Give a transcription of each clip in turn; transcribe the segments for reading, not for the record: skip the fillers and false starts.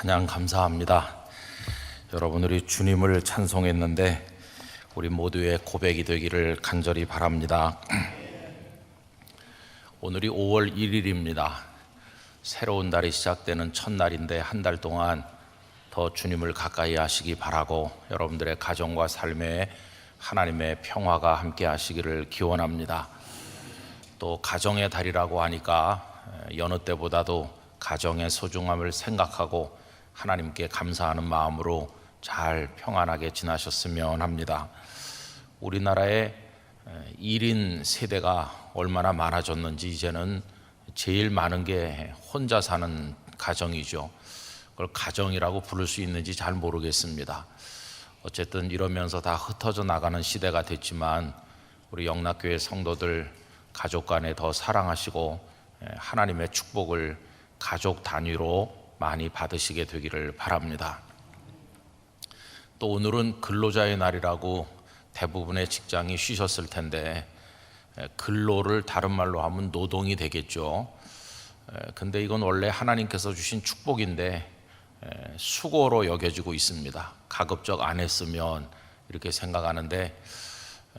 찬양 감사합니다. 여러분, 우리 주님을 찬송했는데 우리 모두의 고백이 되기를 간절히 바랍니다. 오늘이 5월 1일입니다. 새로운 달이 시작되는 첫날인데 한 달 동안 더 주님을 가까이 하시기 바라고 여러분들의 가정과 삶에 하나님의 평화가 함께 하시기를 기원합니다. 또 가정의 달이라고 하니까 여느 때보다도 가정의 소중함을 생각하고 하나님께 감사하는 마음으로 잘 평안하게 지나셨으면 합니다. 우리나라의 1인 세대가 얼마나 많아졌는지 이제는 제일 많은 게 혼자 사는 가정이죠. 그걸 가정이라고 부를 수 있는지 잘 모르겠습니다. 어쨌든 이러면서 다 흩어져 나가는 시대가 됐지만 우리 영락교회 성도들 가족 간에 더 사랑하시고 하나님의 축복을 가족 단위로 많이 받으시게 되기를 바랍니다. 또 오늘은 근로자의 날이라고 대부분의 직장이 쉬셨을 텐데 근로를 다른 말로 하면 노동이 되겠죠. 근데 이건 원래 하나님께서 주신 축복인데 수고로 여겨지고 있습니다. 가급적 안 했으면 이렇게 생각하는데,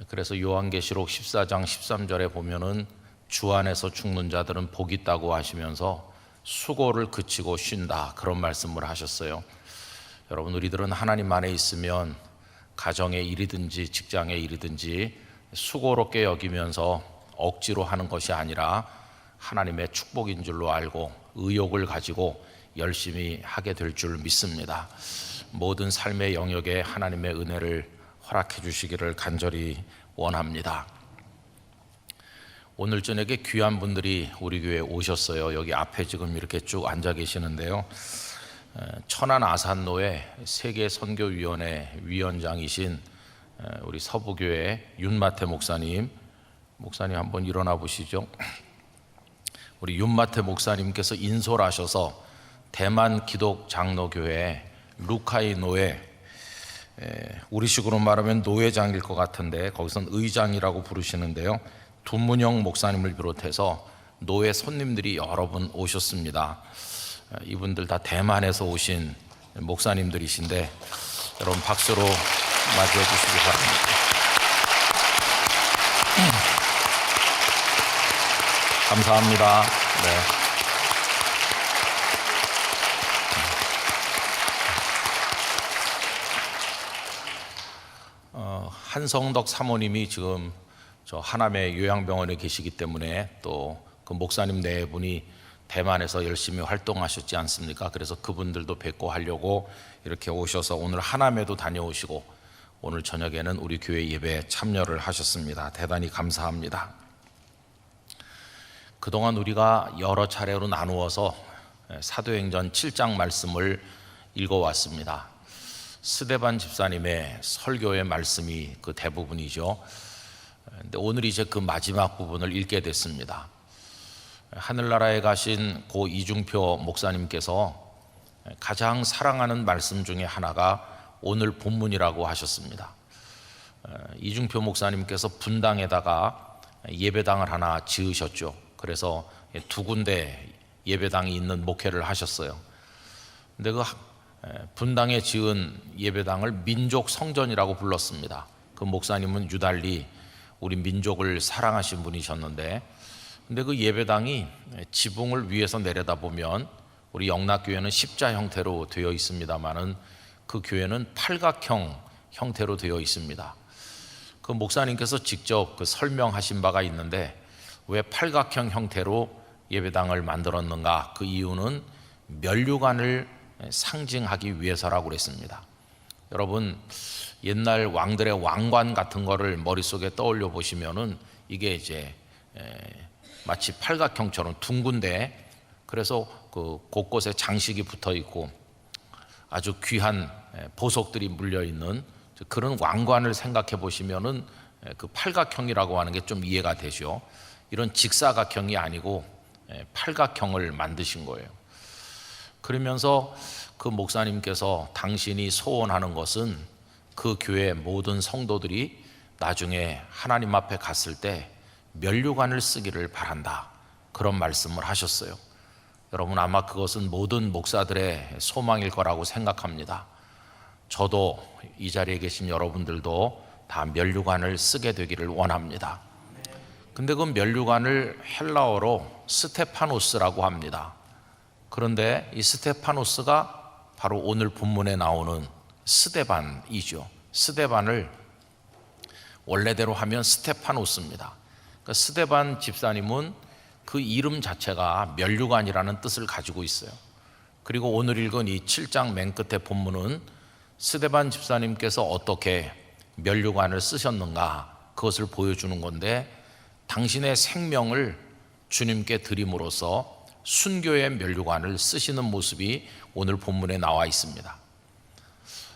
그래서 요한계시록 14장 13절에 보면은 주 안에서 죽는 자들은 복 있다고 하시면서 수고를 그치고 쉰다, 그런 말씀을 하셨어요. 여러분, 우리들은 하나님 안에 있으면 가정의 일이든지 직장의 일이든지 수고롭게 여기면서 억지로 하는 것이 아니라 하나님의 축복인 줄로 알고 의욕을 가지고 열심히 하게 될 줄 믿습니다. 모든 삶의 영역에 하나님의 은혜를 허락해 주시기를 간절히 원합니다. 오늘 저녁에 귀한 분들이 우리 교회에 오셨어요. 여기 앞에 지금 이렇게 쭉 앉아 계시는데요, 천안 아산노회 세계선교위원회 위원장이신 우리 서부교회 윤마태 목사님 한번 일어나 보시죠. 우리 윤마태 목사님께서 인솔하셔서 대만 기독장로교회 루카이 노회, 우리식으로 말하면 노회장일 것 같은데 거기선 의장이라고 부르시는데요, 두문영 목사님을 비롯해서 노회 손님들이 여러 분 오셨습니다. 이분들 다 대만에서 오신 목사님들이신데 여러분 박수로 맞이해 주시기 바랍니다. 감사합니다. 네. 한성덕 사모님이 지금 저 하남의 요양병원에 계시기 때문에 또 그 목사님 네 분이 대만에서 열심히 활동하셨지 않습니까? 그래서 그분들도 뵙고 하려고 이렇게 오셔서 오늘 하남에도 다녀오시고 오늘 저녁에는 우리 교회 예배에 참여를 하셨습니다. 대단히 감사합니다. 그동안 우리가 여러 차례로 나누어서 사도행전 7장 말씀을 읽어왔습니다. 스데반 집사님의 설교의 말씀이 그 대부분이죠. 근데 오늘 이제 그 마지막 부분을 읽게 됐습니다. 하늘나라에 가신 고 이중표 목사님께서 가장 사랑하는 말씀 중에 하나가 오늘 본문이라고 하셨습니다. 이중표 목사님께서 분당에다가 예배당을 하나 지으셨죠. 그래서 두 군데 예배당이 있는 목회를 하셨어요. 근데 그 분당에 지은 예배당을 민족 성전이라고 불렀습니다. 그 목사님은 유달리 우리 민족을 사랑하신 분이셨는데, 근데 그 예배당이 지붕을 위에서 내려다보면 우리 영락교회는 십자 형태로 되어 있습니다만은 그 교회는 팔각형 형태로 되어 있습니다. 그 목사님께서 직접 그 설명하신 바가 있는데 왜 팔각형 형태로 예배당을 만들었는가? 그 이유는 면류관을 상징하기 위해서라고 그랬습니다. 여러분, 옛날 왕들의 왕관 같은 거를 머릿속에 떠올려 보시면은 이게 이제 마치 팔각형처럼 둥근데, 그래서 그 곳곳에 장식이 붙어 있고 아주 귀한 보석들이 물려 있는 그런 왕관을 생각해 보시면은 그 팔각형이라고 하는 게 좀 이해가 되죠. 이런 직사각형이 아니고 팔각형을 만드신 거예요. 그러면서 그 목사님께서 당신이 소원하는 것은 그 교회 모든 성도들이 나중에 하나님 앞에 갔을 때 면류관을 쓰기를 바란다, 그런 말씀을 하셨어요. 여러분 아마 그것은 모든 목사들의 소망일 거라고 생각합니다. 저도 이 자리에 계신 여러분들도 다 면류관을 쓰게 되기를 원합니다. 근데 그 면류관을 헬라어로 스테파노스라고 합니다. 그런데 이 스테파노스가 바로 오늘 본문에 나오는 스데반이죠. 스데반을 원래대로 하면 스테파노스입니다. 그러니까 스데반 집사님은 그 이름 자체가 면류관이라는 뜻을 가지고 있어요. 그리고 오늘 읽은 이 7장 맨 끝에 본문은 스데반 집사님께서 어떻게 면류관을 쓰셨는가 그것을 보여주는 건데, 당신의 생명을 주님께 드림으로써 순교의 면류관을 쓰시는 모습이 오늘 본문에 나와 있습니다.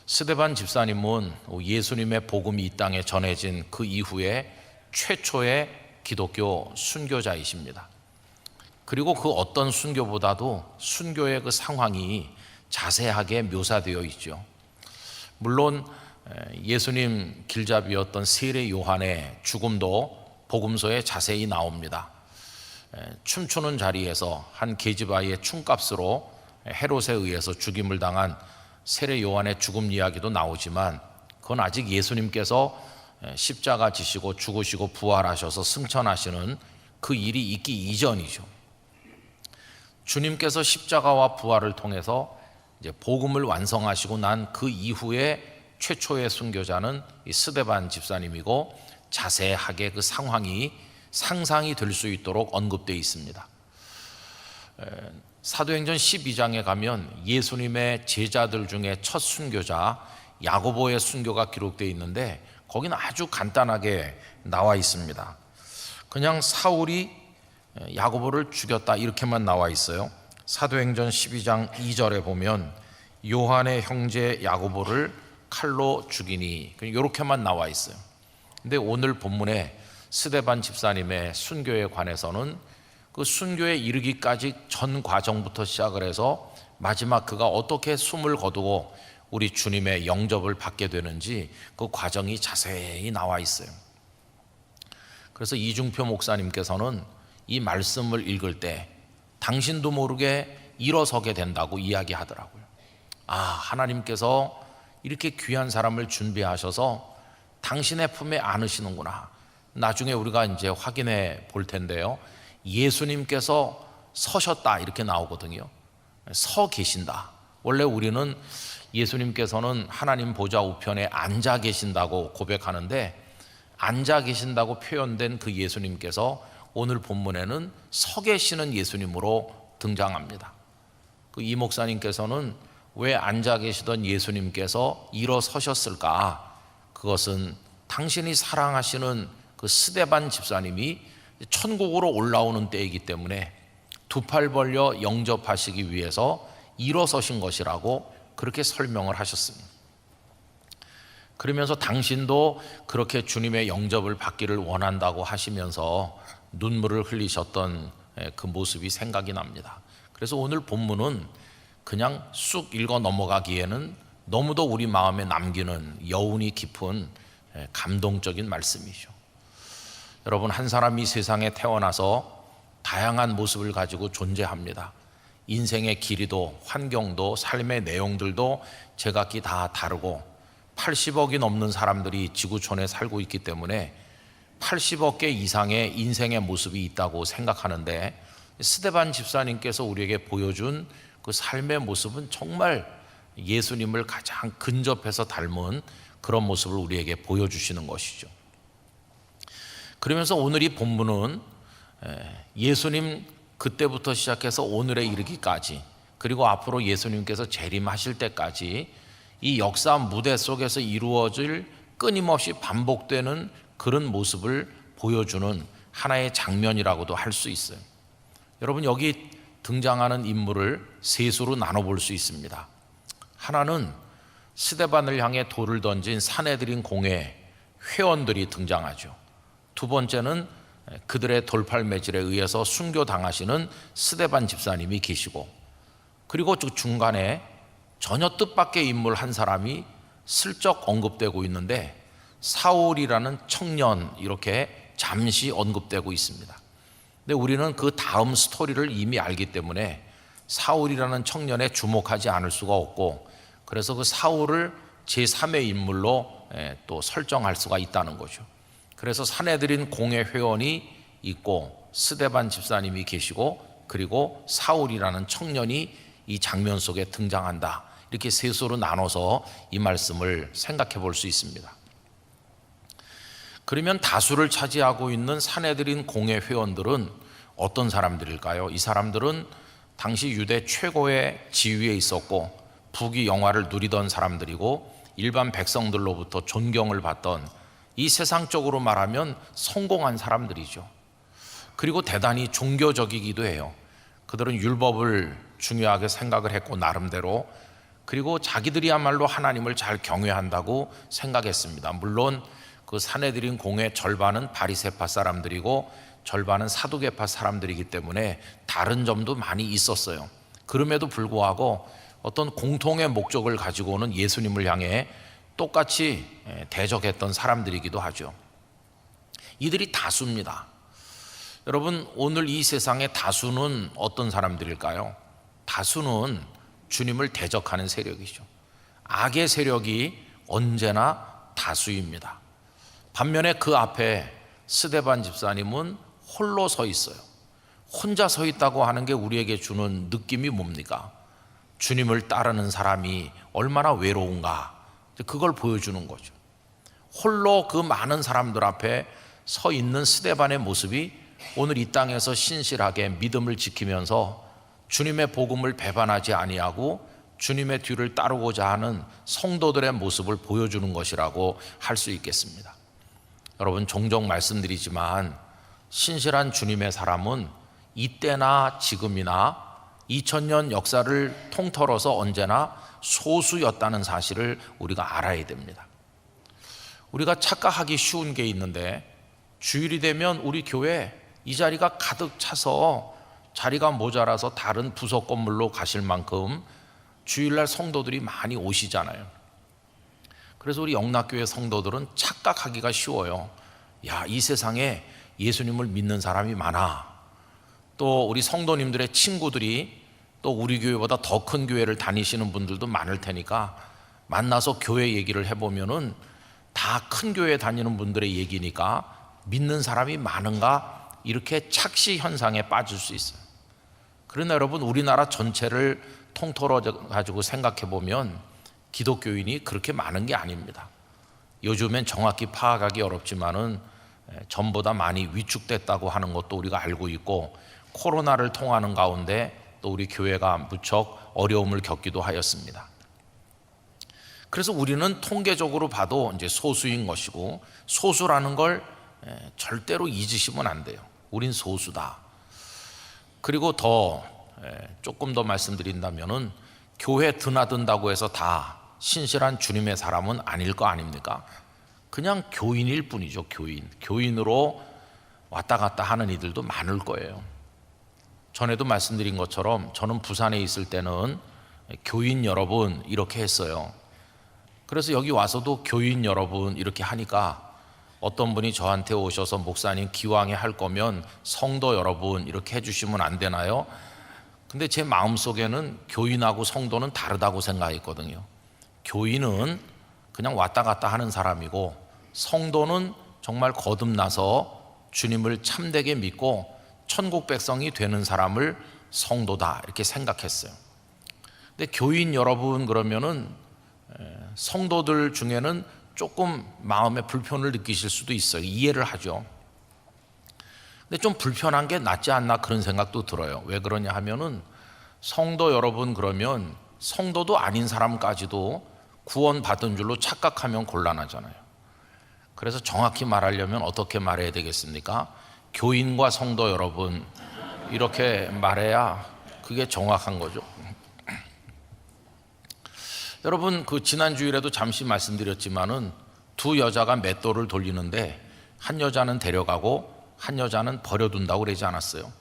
스데반 집사님은 예수님의 복음이 이 땅에 전해진 그 이후에 최초의 기독교 순교자이십니다. 그리고 그 어떤 순교보다도 순교의 그 상황이 자세하게 묘사되어 있죠. 물론 예수님 길잡이였던 세례 요한의 죽음도 복음서에 자세히 나옵니다. 춤추는 자리에서 한 계집아이의 춤값으로 헤롯에 의해서 죽임을 당한 세례 요한의 죽음 이야기도 나오지만, 그건 아직 예수님께서 십자가 지시고 죽으시고 부활하셔서 승천하시는 그 일이 있기 이전이죠. 주님께서 십자가와 부활을 통해서 이제 복음을 완성하시고 난 그 이후에 최초의 순교자는 이 스데반 집사님이고, 자세하게 그 상황이 상상이 될 수 있도록 언급되어 있습니다. 사도행전 12장에 가면 예수님의 제자들 중에 첫 순교자 야고보의 순교가 기록되어 있는데, 거기는 아주 간단하게 나와 있습니다. 그냥 사울이 야고보를 죽였다 이렇게만 나와 있어요. 사도행전 12장 2절에 보면 요한의 형제 야고보를 칼로 죽이니, 이렇게만 나와 있어요. 근데 오늘 본문에 스데반 집사님의 순교에 관해서는 그 순교에 이르기까지 전 과정부터 시작을 해서 마지막 그가 어떻게 숨을 거두고 우리 주님의 영접을 받게 되는지 그 과정이 자세히 나와 있어요. 그래서 이중표 목사님께서는 이 말씀을 읽을 때 당신도 모르게 일어서게 된다고 이야기하더라고요. 아, 하나님께서 이렇게 귀한 사람을 준비하셔서 당신의 품에 안으시는구나. 나중에 우리가 이제 확인해 볼 텐데요, 예수님께서 서셨다 이렇게 나오거든요. 서 계신다. 원래 우리는 예수님께서는 하나님 보좌 우편에 앉아 계신다고 고백하는데, 앉아 계신다고 표현된 그 예수님께서 오늘 본문에는 서 계시는 예수님으로 등장합니다. 그 이 목사님께서는 왜 앉아 계시던 예수님께서 일어서셨을까? 그것은 당신이 사랑하시는 그 스데반 집사님이 천국으로 올라오는 때이기 때문에 두 팔 벌려 영접하시기 위해서 일어서신 것이라고 그렇게 설명을 하셨습니다. 그러면서 당신도 그렇게 주님의 영접을 받기를 원한다고 하시면서 눈물을 흘리셨던 그 모습이 생각이 납니다. 그래서 오늘 본문은 그냥 쑥 읽어 넘어가기에는 너무도 우리 마음에 남기는 여운이 깊은 감동적인 말씀이죠. 여러분, 한 사람이 세상에 태어나서 다양한 모습을 가지고 존재합니다. 인생의 길이도 환경도 삶의 내용들도 제각기 다 다르고 80억이 넘는 사람들이 지구촌에 살고 있기 때문에 80억 개 이상의 인생의 모습이 있다고 생각하는데, 스데반 집사님께서 우리에게 보여준 그 삶의 모습은 정말 예수님을 가장 근접해서 닮은 그런 모습을 우리에게 보여주시는 것이죠. 그러면서 오늘 이 본문은 예수님 그때부터 시작해서 오늘에 이르기까지, 그리고 앞으로 예수님께서 재림하실 때까지 이 역사 무대 속에서 이루어질 끊임없이 반복되는 그런 모습을 보여주는 하나의 장면이라고도 할 수 있어요. 여러분, 여기 등장하는 인물을 세 수로 나눠볼 수 있습니다. 하나는 스데반을 향해 돌을 던진 사내들인 공회 회원들이 등장하죠. 두 번째는 그들의 돌팔매질에 의해서 순교당하시는 스데반 집사님이 계시고, 그리고 그 중간에 전혀 뜻밖의 인물 한 사람이 슬쩍 언급되고 있는데, 사울이라는 청년, 이렇게 잠시 언급되고 있습니다. 근데 우리는 그 다음 스토리를 이미 알기 때문에 사울이라는 청년에 주목하지 않을 수가 없고, 그래서 그 사울을 제3의 인물로 또 설정할 수가 있다는 거죠. 그래서 사내들인 공회 회원이 있고 스데반 집사님이 계시고 그리고 사울이라는 청년이 이 장면 속에 등장한다. 이렇게 셋으로 나눠서 이 말씀을 생각해 볼 수 있습니다. 그러면 다수를 차지하고 있는 사내들인 공회 회원들은 어떤 사람들일까요? 이 사람들은 당시 유대 최고의 지위에 있었고 부귀 영화를 누리던 사람들이고 일반 백성들로부터 존경을 받던, 이 세상적으로 말하면 성공한 사람들이죠. 그리고 대단히 종교적이기도 해요. 그들은 율법을 중요하게 생각을 했고 나름대로, 그리고 자기들이야말로 하나님을 잘 경외한다고 생각했습니다. 물론 그 사내들인 공의 절반은 바리새파 사람들이고 절반은 사두개파 사람들이기 때문에 다른 점도 많이 있었어요. 그럼에도 불구하고 어떤 공통의 목적을 가지고는 예수님을 향해 똑같이 대적했던 사람들이기도 하죠. 이들이 다수입니다. 여러분, 오늘 이 세상의 다수는 어떤 사람들일까요? 다수는 주님을 대적하는 세력이죠. 악의 세력이 언제나 다수입니다. 반면에 그 앞에 스데반 집사님은 홀로 서 있어요. 혼자 서 있다고 하는 게 우리에게 주는 느낌이 뭡니까? 주님을 따르는 사람이 얼마나 외로운가, 그걸 보여주는 거죠. 홀로 그 많은 사람들 앞에 서 있는 스데반의 모습이 오늘 이 땅에서 신실하게 믿음을 지키면서 주님의 복음을 배반하지 아니하고 주님의 뒤를 따르고자 하는 성도들의 모습을 보여주는 것이라고 할 수 있겠습니다. 여러분, 종종 말씀드리지만 신실한 주님의 사람은 이때나 지금이나 2000년 역사를 통틀어서 언제나 소수였다는 사실을 우리가 알아야 됩니다. 우리가 착각하기 쉬운 게 있는데, 주일이 되면 우리 교회 이 자리가 가득 차서 자리가 모자라서 다른 부속 건물로 가실 만큼 주일날 성도들이 많이 오시잖아요. 그래서 우리 영락교회 성도들은 착각하기가 쉬워요. 야, 이 세상에 예수님을 믿는 사람이 많아. 또 우리 성도님들의 친구들이 또 우리 교회보다 더 큰 교회를 다니시는 분들도 많을 테니까 만나서 교회 얘기를 해보면은 다 큰 교회 다니는 분들의 얘기니까 믿는 사람이 많은가, 이렇게 착시 현상에 빠질 수 있어요. 그러나 여러분, 우리나라 전체를 통틀어 가지고 생각해 보면 기독교인이 그렇게 많은 게 아닙니다. 요즘엔 정확히 파악하기 어렵지만은 전보다 많이 위축됐다고 하는 것도 우리가 알고 있고, 코로나를 통하는 가운데 또 우리 교회가 무척 어려움을 겪기도 하였습니다. 그래서 우리는 통계적으로 봐도 이제 소수인 것이고, 소수라는 걸 절대로 잊으시면 안 돼요. 우린 소수다. 그리고 조금 더 말씀드린다면은 교회 드나든다고 해서 다 신실한 주님의 사람은 아닐 거 아닙니까? 그냥 교인일 뿐이죠. 교인으로 왔다 갔다 하는 이들도 많을 거예요. 전에도 말씀드린 것처럼 저는 부산에 있을 때는 교인 여러분 이렇게 했어요. 그래서 여기 와서도 교인 여러분 이렇게 하니까 어떤 분이 저한테 오셔서, 목사님 기왕에 할 거면 성도 여러분 이렇게 해주시면 안 되나요? 근데 제 마음속에는 교인하고 성도는 다르다고 생각했거든요. 교인은 그냥 왔다 갔다 하는 사람이고, 성도는 정말 거듭나서 주님을 참되게 믿고 천국 백성이 되는 사람을 성도다, 이렇게 생각했어요. 근데 교인 여러분 그러면은 성도들 중에는 조금 마음에 불편을 느끼실 수도 있어요. 이해를 하죠. 근데 좀 불편한 게 낫지 않나, 그런 생각도 들어요. 왜 그러냐 하면은 성도 여러분 그러면 성도도 아닌 사람까지도 구원 받은 줄로 착각하면 곤란하잖아요. 그래서 정확히 말하려면 어떻게 말해야 되겠습니까? 교인과 성도 여러분 이렇게 말해야 그게 정확한 거죠. 여러분, 그 지난 주일에도 잠시 말씀드렸지만은 두 여자가 맷돌을 돌리는데 한 여자는 데려가고 한 여자는 버려둔다고 그러지 않았어요?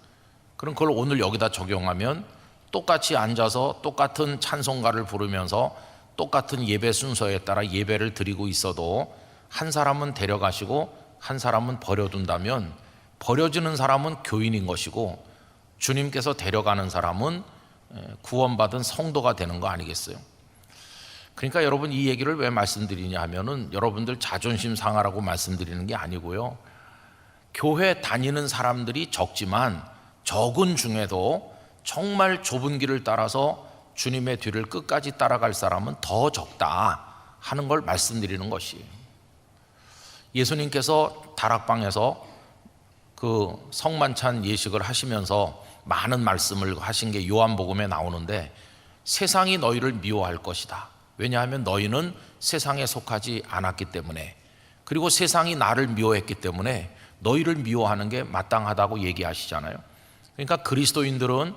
그럼 그걸 오늘 여기다 적용하면 똑같이 앉아서 똑같은 찬송가를 부르면서 똑같은 예배 순서에 따라 예배를 드리고 있어도 한 사람은 데려가시고 한 사람은 버려둔다면 버려지는 사람은 교인인 것이고 주님께서 데려가는 사람은 구원받은 성도가 되는 거 아니겠어요? 그러니까 여러분, 이 얘기를 왜 말씀드리냐 하면은 여러분들 자존심 상하라고 말씀드리는 게 아니고요, 교회 다니는 사람들이 적지만 적은 중에도 정말 좁은 길을 따라서 주님의 뒤를 끝까지 따라갈 사람은 더 적다 하는 걸 말씀드리는 것이에요. 예수님께서 다락방에서 그 성만찬 예식을 하시면서 많은 말씀을 하신 게 요한복음에 나오는데, 세상이 너희를 미워할 것이다. 왜냐하면 너희는 세상에 속하지 않았기 때문에, 그리고 세상이 나를 미워했기 때문에 너희를 미워하는 게 마땅하다고 얘기하시잖아요. 그러니까 그리스도인들은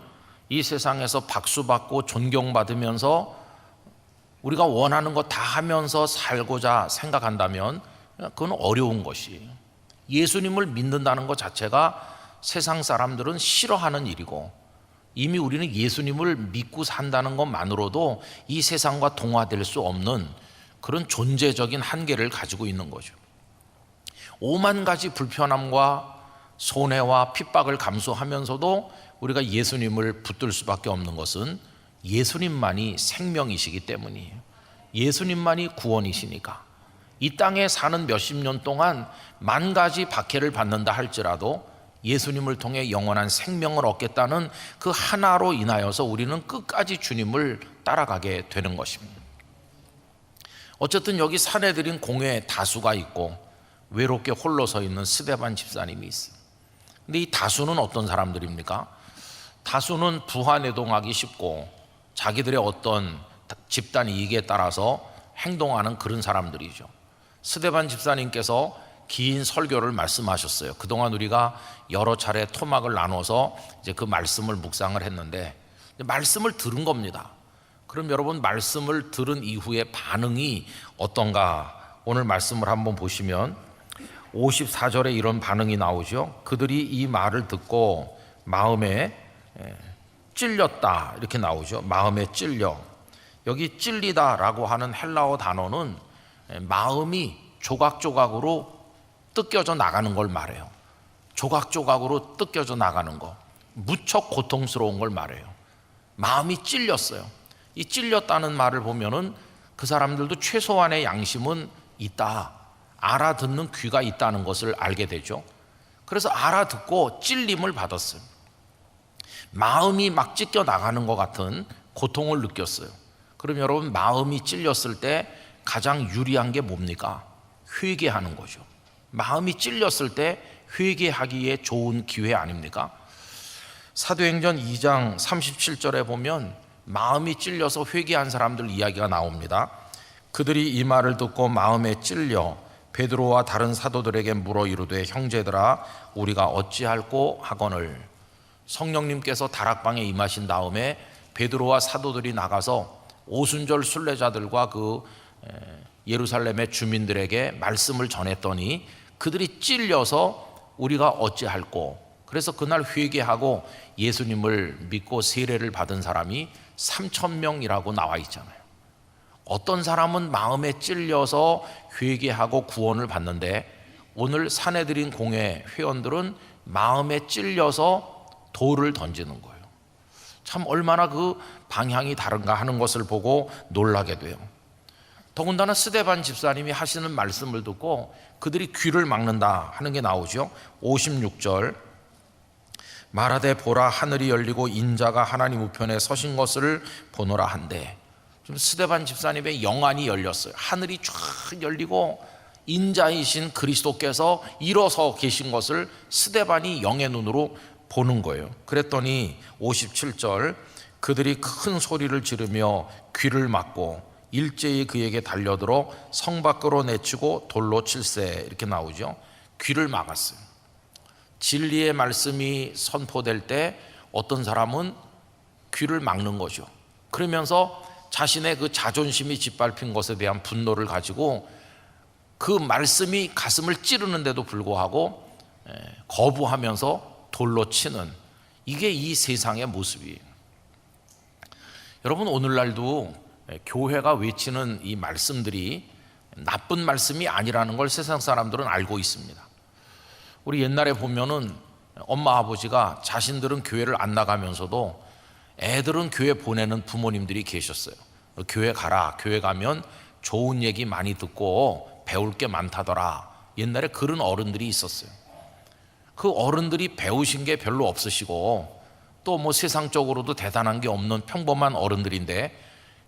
이 세상에서 박수받고 존경받으면서 우리가 원하는 거 다 하면서 살고자 생각한다면 그건 어려운 것이에요. 예수님을 믿는다는 것 자체가 세상 사람들은 싫어하는 일이고, 이미 우리는 예수님을 믿고 산다는 것만으로도 이 세상과 동화될 수 없는 그런 존재적인 한계를 가지고 있는 거죠. 5만 가지 불편함과 손해와 핍박을 감수하면서도 우리가 예수님을 붙들 수밖에 없는 것은 예수님만이 생명이시기 때문이에요. 예수님만이 구원이시니까. 이 땅에 사는 몇십 년 동안 만 가지 박해를 받는다 할지라도 예수님을 통해 영원한 생명을 얻겠다는 그 하나로 인하여서 우리는 끝까지 주님을 따라가게 되는 것입니다. 어쨌든 여기 사내들인 공회에 다수가 있고 외롭게 홀로 서 있는 스데반 집사님이 있어요. 근데 이 다수는 어떤 사람들입니까? 다수는 부하내동하기 쉽고 자기들의 어떤 집단 이익에 따라서 행동하는 그런 사람들이죠. 스데반 집사님께서 긴 설교를 말씀하셨어요. 그동안 우리가 여러 차례 토막을 나눠서 이제 그 말씀을 묵상을 했는데, 말씀을 들은 겁니다. 그럼 여러분, 말씀을 들은 이후에 반응이 어떤가? 오늘 말씀을 한번 보시면 54절에 이런 반응이 나오죠. 그들이 이 말을 듣고 마음에 찔렸다, 이렇게 나오죠. 마음에 찔려. 여기 찔리다라고 하는 헬라어 단어는 마음이 조각조각으로 뜯겨져 나가는 걸 말해요. 조각조각으로 뜯겨져 나가는 거, 무척 고통스러운 걸 말해요. 마음이 찔렸어요. 이 찔렸다는 말을 보면은 그 사람들도 최소한의 양심은 있다, 알아듣는 귀가 있다는 것을 알게 되죠. 그래서 알아듣고 찔림을 받았어요. 마음이 막 찢겨 나가는 것 같은 고통을 느꼈어요. 그럼 여러분, 마음이 찔렸을 때 가장 유리한 게 뭡니까? 회개하는 거죠. 마음이 찔렸을 때 회개하기에 좋은 기회 아닙니까? 사도행전 2장 37절에 보면 마음이 찔려서 회개한 사람들 이야기가 나옵니다. 그들이 이 말을 듣고 마음에 찔려 베드로와 다른 사도들에게 물어 이르되, 형제들아, 우리가 어찌할꼬 하거늘. 성령님께서 다락방에 임하신 다음에 베드로와 사도들이 나가서 오순절 순례자들과 그 예루살렘의 주민들에게 말씀을 전했더니 그들이 찔려서 우리가 어찌할꼬. 그래서 그날 회개하고 예수님을 믿고 세례를 받은 사람이 3,000명이라고 나와 있잖아요. 어떤 사람은 마음에 찔려서 회개하고 구원을 받는데, 오늘 사내들인 공회 회원들은 마음에 찔려서 돌을 던지는 거예요. 참 얼마나 그 방향이 다른가 하는 것을 보고 놀라게 돼요. 더군다나 스데반 집사님이 하시는 말씀을 듣고 그들이 귀를 막는다 하는 게 나오죠. 56절, 말하되 보라, 하늘이 열리고 인자가 하나님 우편에 서신 것을 보노라 한데, 좀 스데반 집사님의 영안이 열렸어요. 하늘이 쫙 열리고 인자이신 그리스도께서 일어서 계신 것을 스데반이 영의 눈으로 보는 거예요. 그랬더니 57절, 그들이 큰 소리를 지르며 귀를 막고 일제히 그에게 달려들어 성 밖으로 내치고 돌로 칠세, 이렇게 나오죠. 귀를 막았어요. 진리의 말씀이 선포될 때 어떤 사람은 귀를 막는 거죠. 그러면서 자신의 그 자존심이 짓밟힌 것에 대한 분노를 가지고 그 말씀이 가슴을 찌르는데도 불구하고 거부하면서 돌로 치는, 이게 이 세상의 모습이에요. 여러분, 오늘날도 교회가 외치는 이 말씀들이 나쁜 말씀이 아니라는 걸 세상 사람들은 알고 있습니다. 우리 옛날에 보면은 엄마 아버지가 자신들은 교회를 안 나가면서도 애들은 교회 보내는 부모님들이 계셨어요. 교회 가라. 교회 가면 좋은 얘기 많이 듣고 배울 게 많다더라. 옛날에 그런 어른들이 있었어요. 그 어른들이 배우신 게 별로 없으시고 또 뭐 세상적으로도 대단한 게 없는 평범한 어른들인데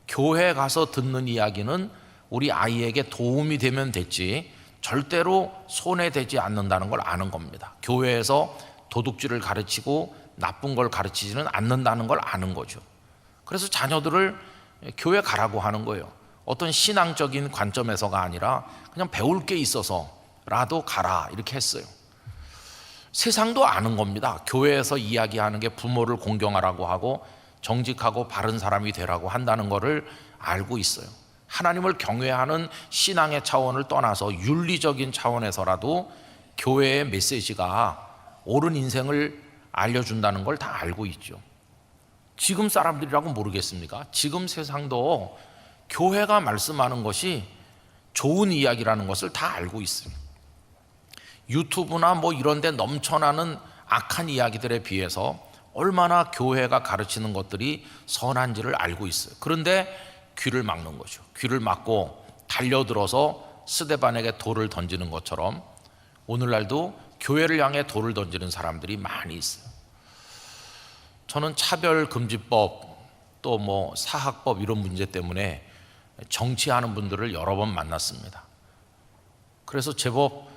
교회 가서 듣는 이야기는 우리 아이에게 도움이 되면 됐지 절대로 손해되지 않는다는 걸 아는 겁니다. 교회에서 도둑질을 가르치고 나쁜 걸 가르치지는 않는다는 걸 아는 거죠. 그래서 자녀들을 교회 가라고 하는 거예요. 어떤 신앙적인 관점에서가 아니라 그냥 배울 게 있어서라도 가라 이렇게 했어요. 세상도 아는 겁니다. 교회에서 이야기하는 게 부모를 공경하라고 하고 정직하고 바른 사람이 되라고 한다는 것을 알고 있어요. 하나님을 경외하는 신앙의 차원을 떠나서 윤리적인 차원에서라도 교회의 메시지가 옳은 인생을 알려준다는 걸 다 알고 있죠. 지금 사람들이라고 모르겠습니까? 지금 세상도 교회가 말씀하는 것이 좋은 이야기라는 것을 다 알고 있어요. 유튜브나 뭐 이런 데 넘쳐나는 악한 이야기들에 비해서 얼마나 교회가 가르치는 것들이 선한지를 알고 있어요. 그런데 귀를 막는 거죠. 귀를 막고 달려들어서 스데반에게 돌을 던지는 것처럼 오늘날도 교회를 향해 돌을 던지는 사람들이 많이 있어요. 저는 차별금지법 또 뭐 사학법 이런 문제 때문에 정치하는 분들을 여러 번 만났습니다. 그래서 제법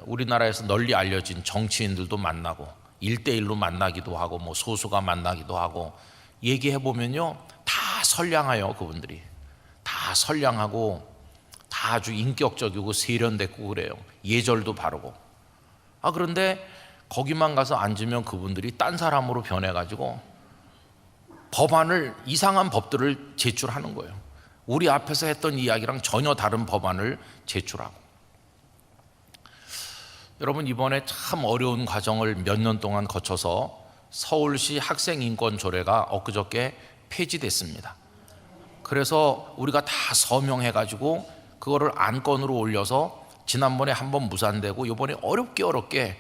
우리나라에서 널리 알려진 정치인들도 만나고 1대1로 만나기도 하고 뭐 소수가 만나기도 하고 얘기해 보면요 다 선량해요. 그분들이 다 선량하고 다 아주 인격적이고 세련됐고 그래요. 예절도 바르고. 그런데 거기만 가서 앉으면 그분들이 딴 사람으로 변해가지고 법안을 이상한 법들을 제출하는 거예요. 우리 앞에서 했던 이야기랑 전혀 다른 법안을 제출하고. 여러분 이번에 참 어려운 과정을 몇 년 동안 거쳐서 서울시 학생인권조례가 엊그저께 폐지됐습니다. 그래서 우리가 다 서명해가지고 그거를 안건으로 올려서 지난번에 한번 무산되고 이번에 어렵게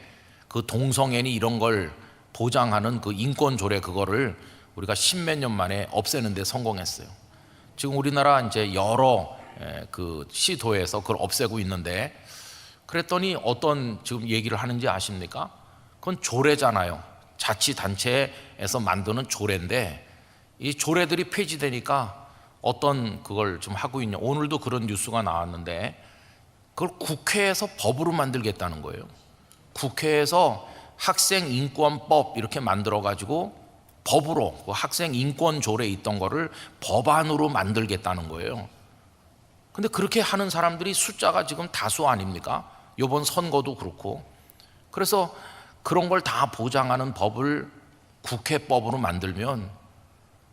그 동성애니 이런 걸 보장하는 그 인권조례 그거를 우리가 십몇 년 만에 없애는 데 성공했어요. 지금 우리나라 이제 여러 그 시도에서 그걸 없애고 있는데 그랬더니 어떤 지금 얘기를 하는지 아십니까? 그건 조례잖아요. 자치단체에서 만드는 조례인데 이 조례들이 폐지되니까 어떤 그걸 좀 하고 있냐. 오늘도 그런 뉴스가 나왔는데 그걸 국회에서 법으로 만들겠다는 거예요. 국회에서 학생인권법 이렇게 만들어 가지고 법으로 그 학생인권조례에 있던 거를 법안으로 만들겠다는 거예요. 근데 그렇게 하는 사람들이 숫자가 지금 다수 아닙니까? 이번 선거도 그렇고. 그래서 그런 걸 다 보장하는 법을 국회법으로 만들면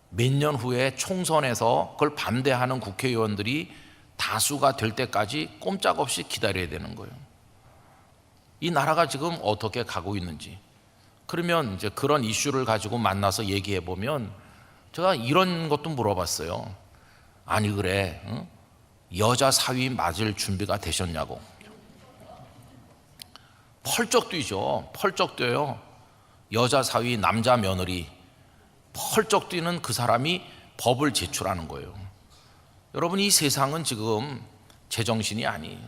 몇 년 후에 총선에서 그걸 반대하는 국회의원들이 다수가 될 때까지 꼼짝없이 기다려야 되는 거예요. 이 나라가 지금 어떻게 가고 있는지. 그러면 이제 그런 이슈를 가지고 만나서 얘기해 보면 제가 이런 것도 물어봤어요. 아니 그래, 응? 여자 사위 맞을 준비가 되셨냐고. 펄쩍 뛰죠. 펄쩍 뛰어요. 여자 사위 남자 며느리 펄쩍 뛰는 그 사람이 법을 제출하는 거예요. 여러분 이 세상은 지금 제정신이 아니에요.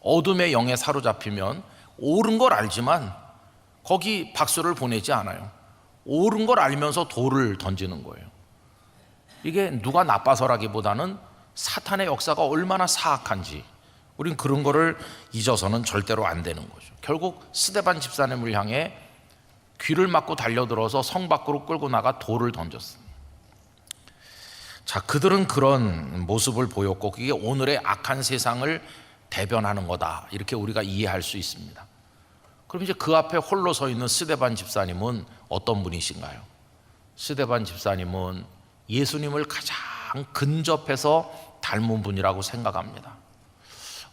어둠의 영에 사로잡히면 옳은 걸 알지만 거기 박수를 보내지 않아요. 옳은 걸 알면서 돌을 던지는 거예요. 이게 누가 나빠서라기보다는 사탄의 역사가 얼마나 사악한지 우린 그런 거를 잊어서는 절대로 안 되는 거죠. 결국 스데반 집사님을 향해 귀를 막고 달려들어서 성 밖으로 끌고 나가 돌을 던졌습니다. 자, 그들은 그런 모습을 보였고 그게 오늘의 악한 세상을 대변하는 거다 이렇게 우리가 이해할 수 있습니다. 그럼 이제 그 앞에 홀로 서 있는 스데반 집사님은 어떤 분이신가요? 스데반 집사님은 예수님을 가장 근접해서 닮은 분이라고 생각합니다.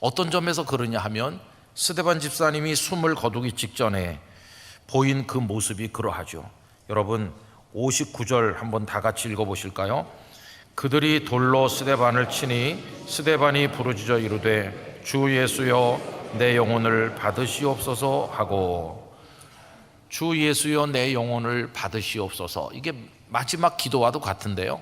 어떤 점에서 그러냐 하면 스데반 집사님이 숨을 거두기 직전에 보인 그 모습이 그러하죠. 여러분 59절 한번 다 같이 읽어보실까요? 그들이 돌로 스데반을 치니 스데반이 부르짖어 이르되 주 예수여 내 영혼을 받으시옵소서 하고 주 예수여 내 영혼을 받으시옵소서. 이게 마지막 기도와도 같은데요,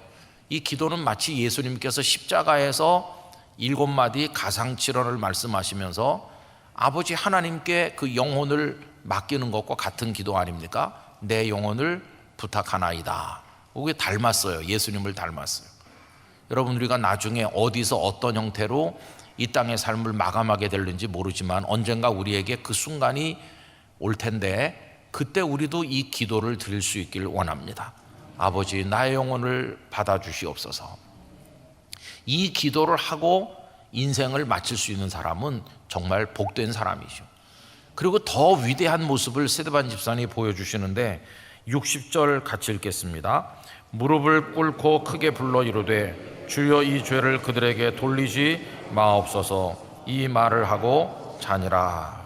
이 기도는 마치 예수님께서 십자가에서 7마디 가상칠언을 말씀하시면서 아버지 하나님께 그 영혼을 맡기는 것과 같은 기도 아닙니까? 내 영혼을 부탁하나이다. 그게 닮았어요. 예수님을 닮았어요. 여러분, 우리가 나중에 어디서 어떤 형태로 이 땅의 삶을 마감하게 될는지 모르지만 언젠가 우리에게 그 순간이 올 텐데, 그때 우리도 이 기도를 드릴 수 있기를 원합니다. 아버지, 나의 영혼을 받아주시옵소서. 이 기도를 하고 인생을 마칠 수 있는 사람은 정말 복된 사람이죠. 그리고 더 위대한 모습을 스데반 집사님이 보여주시는데 60절 같이 읽겠습니다. 무릎을 꿇고 크게 불러 이르되 주여 이 죄를 그들에게 돌리지 마옵소서. 이 말을 하고 자니라.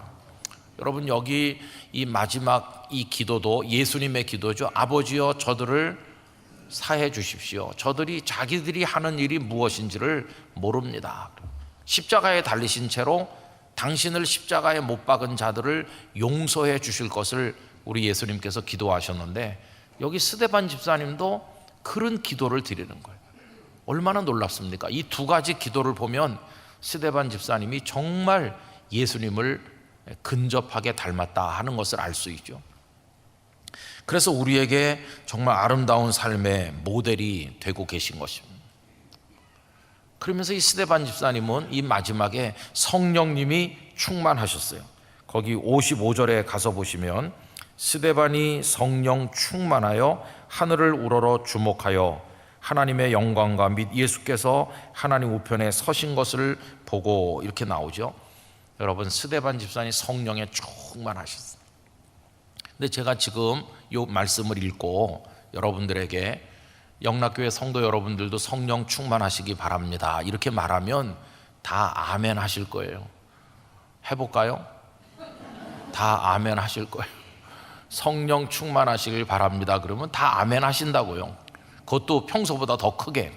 여러분, 여기 이 마지막 이 기도도 예수님의 기도죠. 아버지여 저들을 사해 주십시오. 저들이 자기들이 하는 일이 무엇인지를 모릅니다. 십자가에 달리신 채로 당신을 십자가에 못 박은 자들을 용서해 주실 것을 우리 예수님께서 기도하셨는데, 여기 스데반 집사님도 그런 기도를 드리는 거예요. 얼마나 놀랍습니까? 이 두 가지 기도를 보면 스데반 집사님이 정말 예수님을 근접하게 닮았다 하는 것을 알 수 있죠. 그래서 우리에게 정말 아름다운 삶의 모델이 되고 계신 것입니다. 그러면서 이 스데반 집사님은 이 마지막에 성령님이 충만하셨어요. 거기 55절에 가서 보시면 스데반이 성령 충만하여 하늘을 우러러 주목하여 하나님의 영광과 및 예수께서 하나님 우편에 서신 것을 보고, 이렇게 나오죠. 여러분, 스데반 집사님 성령에 충만하셨어요. 근데 제가 지금 이 말씀을 읽고 여러분들에게 영락교회 성도 여러분들도 성령 충만하시기 바랍니다, 이렇게 말하면 다 아멘 하실 거예요. 해볼까요? 다 아멘 하실 거예요. 성령 충만하시길 바랍니다 그러면 다 아멘 하신다고요. 그것도 평소보다 더 크게.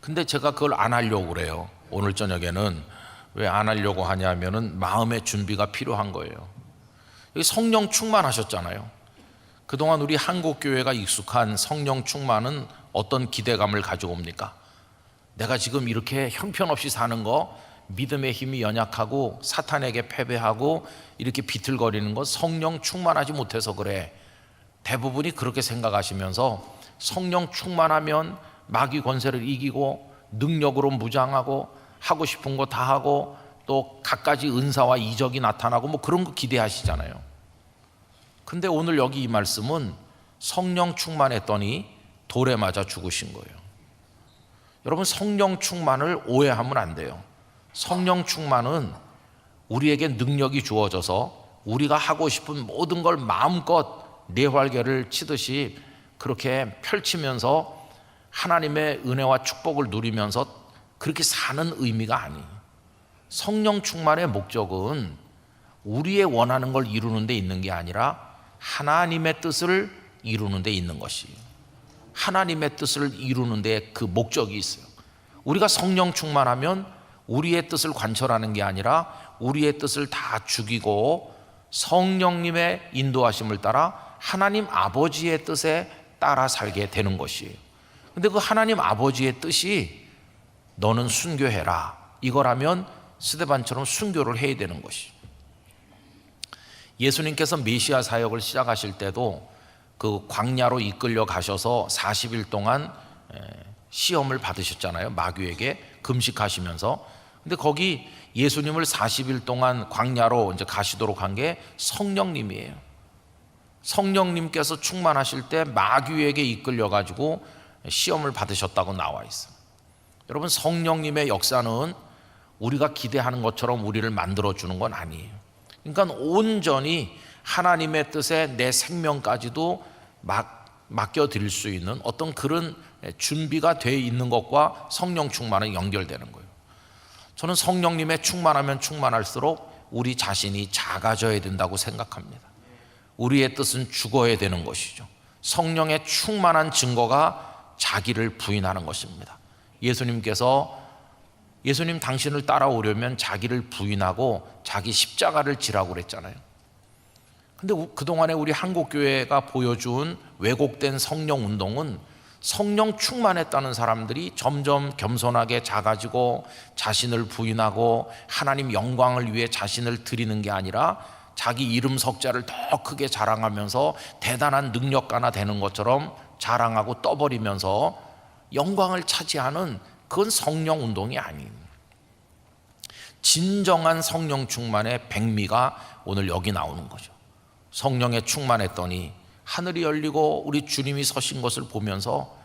근데 제가 그걸 안 하려고 그래요. 오늘 저녁에는 왜 안 하려고 하냐면은 마음의 준비가 필요한 거예요. 여기 성령 충만하셨잖아요. 그동안 우리 한국교회가 익숙한 성령 충만은 어떤 기대감을 가져옵니까? 내가 지금 이렇게 형편없이 사는 거, 믿음의 힘이 연약하고 사탄에게 패배하고 이렇게 비틀거리는 거 성령 충만하지 못해서 그래. 대부분이 그렇게 생각하시면서 성령 충만하면 마귀 권세를 이기고 능력으로 무장하고 하고 싶은 거 다 하고 또 갖가지 은사와 이적이 나타나고 뭐 그런 거 기대하시잖아요. 근데 오늘 여기 이 말씀은 성령 충만했더니 돌에 맞아 죽으신 거예요. 여러분, 성령 충만을 오해하면 안 돼요. 성령 충만은 우리에게 능력이 주어져서 우리가 하고 싶은 모든 걸 마음껏 내활개를 치듯이 그렇게 펼치면서 하나님의 은혜와 축복을 누리면서 그렇게 사는 의미가 아니에요. 성령 충만의 목적은 우리의 원하는 걸 이루는 데 있는 게 아니라 하나님의 뜻을 이루는 데 있는 것이에요. 하나님의 뜻을 이루는 데 그 목적이 있어요. 우리가 성령 충만하면 우리의 뜻을 관철하는 게 아니라 우리의 뜻을 다 죽이고 성령님의 인도하심을 따라 하나님 아버지의 뜻에 따라 살게 되는 것이에요. 근데 그 하나님 아버지의 뜻이 너는 순교해라 이거라면 스데반처럼 순교를 해야 되는 것이죠. 예수님께서 메시아 사역을 시작하실 때도 그 광야로 이끌려 가셔서 40일 동안 시험을 받으셨잖아요. 마귀에게 금식하시면서. 근데 거기 예수님을 40일 동안 광야로 이제 가시도록 한 게 성령님이에요. 성령님께서 충만하실 때 마귀에게 이끌려 가지고 시험을 받으셨다고 나와 있어요. 여러분, 성령님의 역사는 우리가 기대하는 것처럼 우리를 만들어 주는 건 아니에요. 그러니까 온전히 하나님의 뜻에 내 생명까지도 맡겨드릴 수 있는 어떤 그런 준비가 되어 있는 것과 성령 충만은 연결되는 거예요. 저는 성령님의 충만하면 충만할수록 우리 자신이 작아져야 된다고 생각합니다. 우리의 뜻은 죽어야 되는 것이죠. 성령의 충만한 증거가 자기를 부인하는 것입니다. 예수님 당신을 따라오려면 자기를 부인하고 자기 십자가를 지라고 그랬잖아요. 근데 그동안에 우리 한국교회가 보여준 왜곡된 성령 운동은 성령 충만했다는 사람들이 점점 겸손하게 작아지고 자신을 부인하고 하나님 영광을 위해 자신을 드리는 게 아니라 자기 이름 석자를 더 크게 자랑하면서 대단한 능력가나 되는 것처럼 자랑하고 떠버리면서 영광을 차지하는, 그건 성령 운동이 아닌, 진정한 성령 충만의 백미가 오늘 여기 나오는 거죠. 성령에 충만했더니 하늘이 열리고 우리 주님이 서신 것을 보면서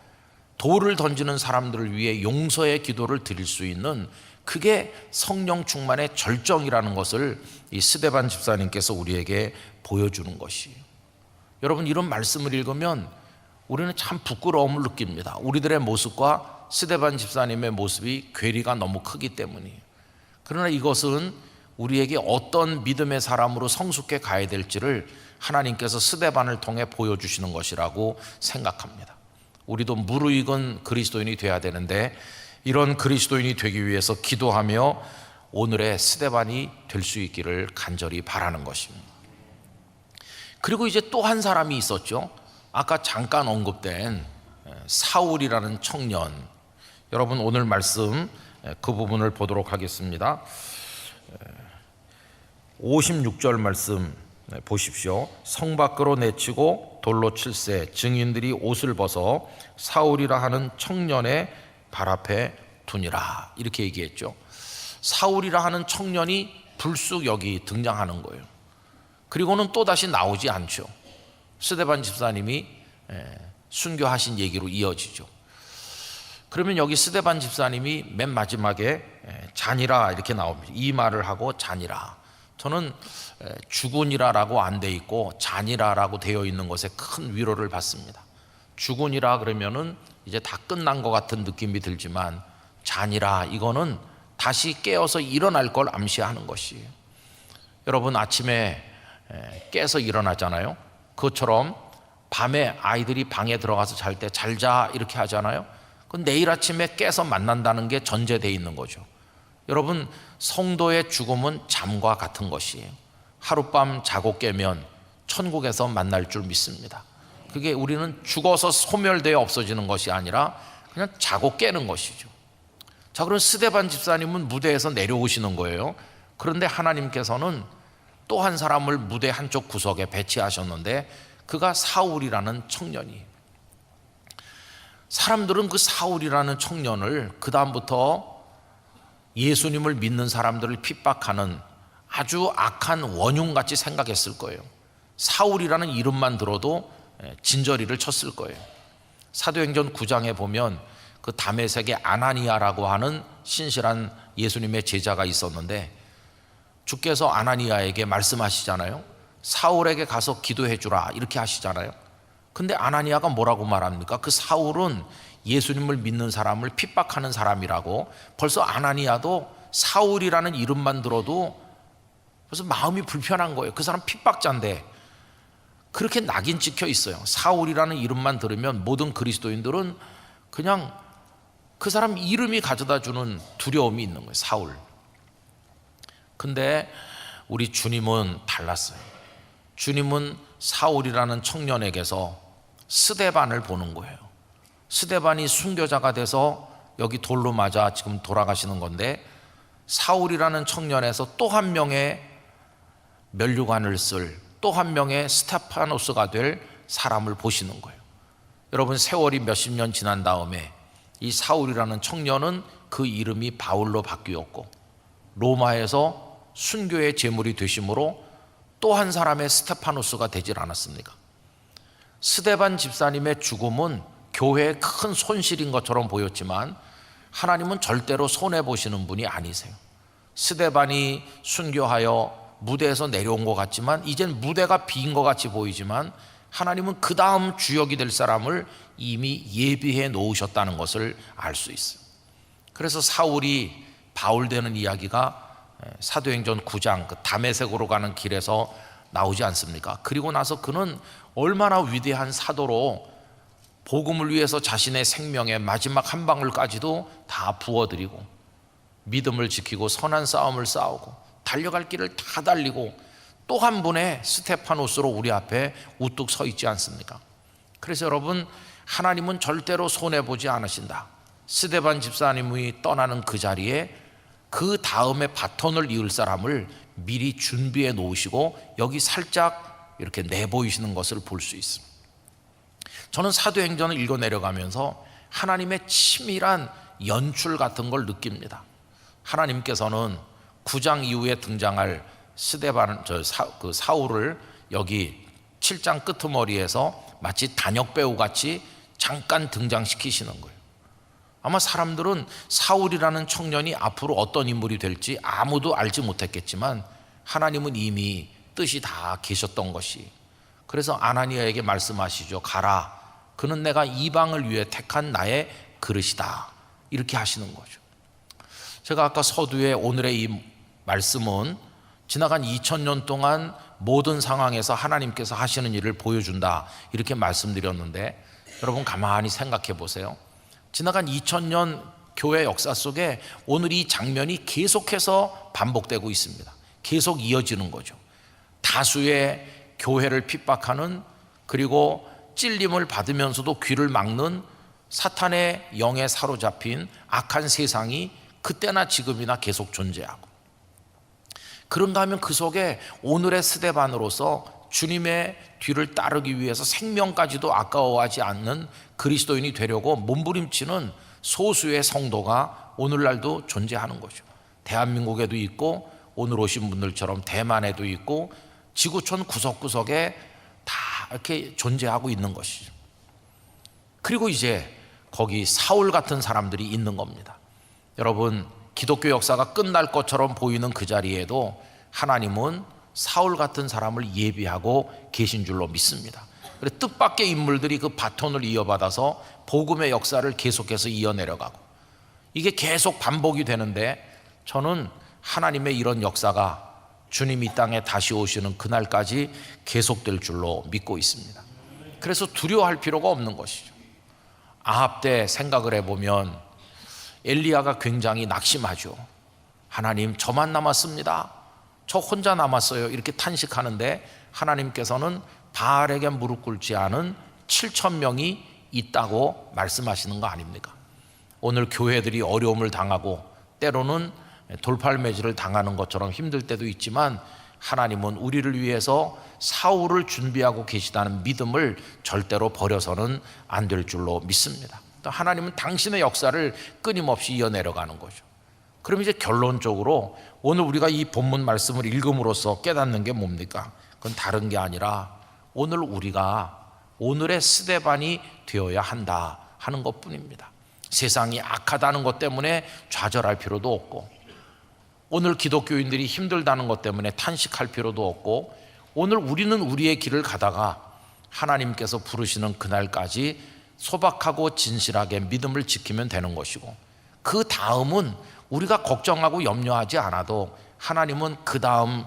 돌을 던지는 사람들을 위해 용서의 기도를 드릴 수 있는, 그게 성령 충만의 절정이라는 것을 이 스데반 집사님께서 우리에게 보여주는 것이에요. 여러분, 이런 말씀을 읽으면 우리는 참 부끄러움을 느낍니다. 우리들의 모습과 스데반 집사님의 모습이 괴리가 너무 크기 때문이에요. 그러나 이것은 우리에게 어떤 믿음의 사람으로 성숙해 가야 될지를 하나님께서 스데반을 통해 보여주시는 것이라고 생각합니다. 우리도 무르익은 그리스도인이 되어야 되는데, 이런 그리스도인이 되기 위해서 기도하며 오늘의 스데반이 될 수 있기를 간절히 바라는 것입니다. 그리고 이제 또 한 사람이 있었죠. 아까 잠깐 언급된 사울이라는 청년. 여러분, 오늘 말씀 그 부분을 보도록 하겠습니다. 56절 말씀 보십시오. 성 밖으로 내치고 돌로 칠세, 증인들이 옷을 벗어 사울이라 하는 청년의 발 앞에 두니라, 이렇게 얘기했죠. 사울이라 하는 청년이 불쑥 여기 등장하는 거예요. 그리고는 또다시 나오지 않죠. 스데반 집사님이 순교하신 얘기로 이어지죠. 그러면 여기 스데반 집사님이 맨 마지막에 잔이라 이렇게 나옵니다. 이 말을 하고 잔이라. 저는 주군이라라고 안 돼 있고 잔이라라고 되어 있는 것에 큰 위로를 받습니다. 주군이라 그러면은 이제 다 끝난 것 같은 느낌이 들지만, 잔이라, 이거는 다시 깨어서 일어날 걸 암시하는 것이에요. 여러분, 아침에 깨서 일어나잖아요. 그것처럼 밤에 아이들이 방에 들어가서 잘 때 잘 자 이렇게 하잖아요. 그건 내일 아침에 깨서 만난다는 게 전제되어 있는 거죠. 여러분, 성도의 죽음은 잠과 같은 것이에요. 하룻밤 자고 깨면 천국에서 만날 줄 믿습니다. 그게 우리는 죽어서 소멸되어 없어지는 것이 아니라 그냥 자고 깨는 것이죠. 자, 그럼 스데반 집사님은 무대에서 내려오시는 거예요. 그런데 하나님께서는 또 한 사람을 무대 한쪽 구석에 배치하셨는데, 그가 사울이라는 청년이에요. 사람들은 그 사울이라는 청년을 그 다음부터 예수님을 믿는 사람들을 핍박하는 아주 악한 원흉같이 생각했을 거예요. 사울이라는 이름만 들어도 진저리를 쳤을 거예요. 사도행전 9장에 보면 그 다메섹의 아나니아라고 하는 신실한 예수님의 제자가 있었는데, 주께서 아나니아에게 말씀하시잖아요. 사울에게 가서 기도해 주라 이렇게 하시잖아요. 근데 아나니아가 뭐라고 말합니까? 그 사울은 예수님을 믿는 사람을 핍박하는 사람이라고. 벌써 아나니아도 사울이라는 이름만 들어도 벌써 마음이 불편한 거예요. 그 사람 핍박자인데. 그렇게 낙인 찍혀 있어요. 사울이라는 이름만 들으면 모든 그리스도인들은 그냥 그 사람 이름이 가져다 주는 두려움이 있는 거예요. 사울. 근데 우리 주님은 달랐어요. 주님은 사울이라는 청년에게서 스데반을 보는 거예요. 스데반이 순교자가 돼서 여기 돌로 맞아 지금 돌아가시는 건데, 사울이라는 청년에서 또 한 명의 면류관을 쓸, 또 한 명의 스테파노스가 될 사람을 보시는 거예요. 여러분, 세월이 몇십 년 지난 다음에 이 사울이라는 청년은 그 이름이 바울로 바뀌었고, 로마에서 순교의 제물이 되심으로 또 한 사람의 스테파노스가 되질 않았습니까? 스데반 집사님의 죽음은 교회에 큰 손실인 것처럼 보였지만, 하나님은 절대로 손해보시는 분이 아니세요. 스데반이 순교하여 무대에서 내려온 것 같지만, 이젠 무대가 빈 것 같이 보이지만, 하나님은 그 다음 주역이 될 사람을 이미 예비해 놓으셨다는 것을 알 수 있어요. 그래서 사울이 바울 되는 이야기가 사도행전 9장 그 다메섹으로 가는 길에서 나오지 않습니까? 그리고 나서 그는 얼마나 위대한 사도로 복음을 위해서 자신의 생명의 마지막 한 방울까지도 다 부어드리고 믿음을 지키고 선한 싸움을 싸우고 달려갈 길을 다 달리고 또 한 분의 스테파노스로 우리 앞에 우뚝 서 있지 않습니까? 그래서 여러분, 하나님은 절대로 손해보지 않으신다. 스데반 집사님이 떠나는 그 자리에 그 다음에 바톤을 이을 사람을 미리 준비해 놓으시고 여기 살짝 이렇게 내보이시는 것을 볼 수 있습니다. 저는 사도행전을 읽어 내려가면서 하나님의 치밀한 연출 같은 걸 느낍니다. 하나님께서는 9장 이후에 등장할 사울을 여기 7장 끄트머리에서 마치 단역 배우 같이 잠깐 등장시키시는 거예요. 아마 사람들은 사울이라는 청년이 앞으로 어떤 인물이 될지 아무도 알지 못했겠지만 하나님은 이미 뜻이 다 계셨던 것이, 그래서 아나니아에게 말씀하시죠. 가라, 그는 내가 이방을 위해 택한 나의 그릇이다, 이렇게 하시는 거죠. 제가 아까 서두에 오늘의 이 말씀은 지나간 2000년 동안 모든 상황에서 하나님께서 하시는 일을 보여준다, 이렇게 말씀드렸는데, 여러분 가만히 생각해 보세요. 지나간 2000년 교회 역사 속에 오늘 이 장면이 계속해서 반복되고 있습니다. 계속 이어지는 거죠. 다수의 교회를 핍박하는, 그리고 찔림을 받으면서도 귀를 막는 사탄의 영에 사로잡힌 악한 세상이 그때나 지금이나 계속 존재하고, 그런가 하면 그 속에 오늘의 스데반으로서 주님의 뒤를 따르기 위해서 생명까지도 아까워하지 않는 그리스도인이 되려고 몸부림치는 소수의 성도가 오늘날도 존재하는 거죠. 대한민국에도 있고 오늘 오신 분들처럼 대만에도 있고 지구촌 구석구석에 다 이렇게 존재하고 있는 것이죠. 그리고 이제 거기 사울 같은 사람들이 있는 겁니다. 여러분, 기독교 역사가 끝날 것처럼 보이는 그 자리에도 하나님은 사울 같은 사람을 예비하고 계신 줄로 믿습니다. 그래서 뜻밖의 인물들이 그 바톤을 이어받아서 복음의 역사를 계속해서 이어내려가고, 이게 계속 반복이 되는데, 저는 하나님의 이런 역사가 주님이 이 땅에 다시 오시는 그날까지 계속될 줄로 믿고 있습니다. 그래서 두려워할 필요가 없는 것이죠. 아합 때 생각을 해보면 엘리야가 굉장히 낙심하죠. 하나님, 저만 남았습니다, 저 혼자 남았어요, 이렇게 탄식하는데 하나님께서는 바알에게 무릎 꿇지 않은 7,000명이 있다고 말씀하시는 거 아닙니까? 오늘 교회들이 어려움을 당하고 때로는 돌팔매질을 당하는 것처럼 힘들 때도 있지만, 하나님은 우리를 위해서 사울을 준비하고 계시다는 믿음을 절대로 버려서는 안 될 줄로 믿습니다. 또 하나님은 당신의 역사를 끊임없이 이어내려가는 거죠. 그럼 이제 결론적으로 오늘 우리가 이 본문 말씀을 읽음으로써 깨닫는 게 뭡니까? 그건 다른 게 아니라 오늘 우리가 오늘의 스데반이 되어야 한다 하는 것뿐입니다. 세상이 악하다는 것 때문에 좌절할 필요도 없고, 오늘 기독교인들이 힘들다는 것 때문에 탄식할 필요도 없고, 오늘 우리는 우리의 길을 가다가 하나님께서 부르시는 그날까지 소박하고 진실하게 믿음을 지키면 되는 것이고, 그 다음은 우리가 걱정하고 염려하지 않아도 하나님은 그 다음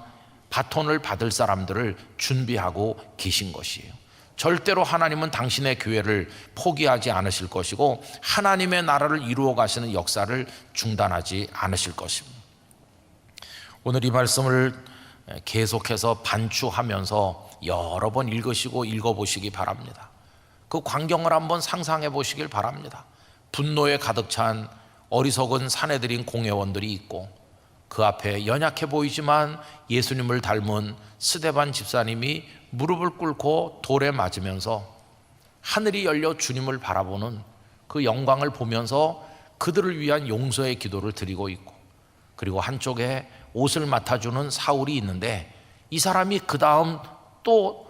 바톤을 받을 사람들을 준비하고 계신 것이에요. 절대로 하나님은 당신의 교회를 포기하지 않으실 것이고, 하나님의 나라를 이루어 가시는 역사를 중단하지 않으실 것입니다. 오늘 이 말씀을 계속해서 반추하면서 여러 번 읽으시고 읽어보시기 바랍니다. 그 광경을 한번 상상해 보시길 바랍니다. 분노에 가득 찬 어리석은 사내들인 공회원들이 있고, 그 앞에 연약해 보이지만 예수님을 닮은 스데반 집사님이 무릎을 꿇고 돌에 맞으면서 하늘이 열려 주님을 바라보는 그 영광을 보면서 그들을 위한 용서의 기도를 드리고 있고, 그리고 한쪽에 옷을 맡아주는 사울이 있는데, 이 사람이 그 다음 또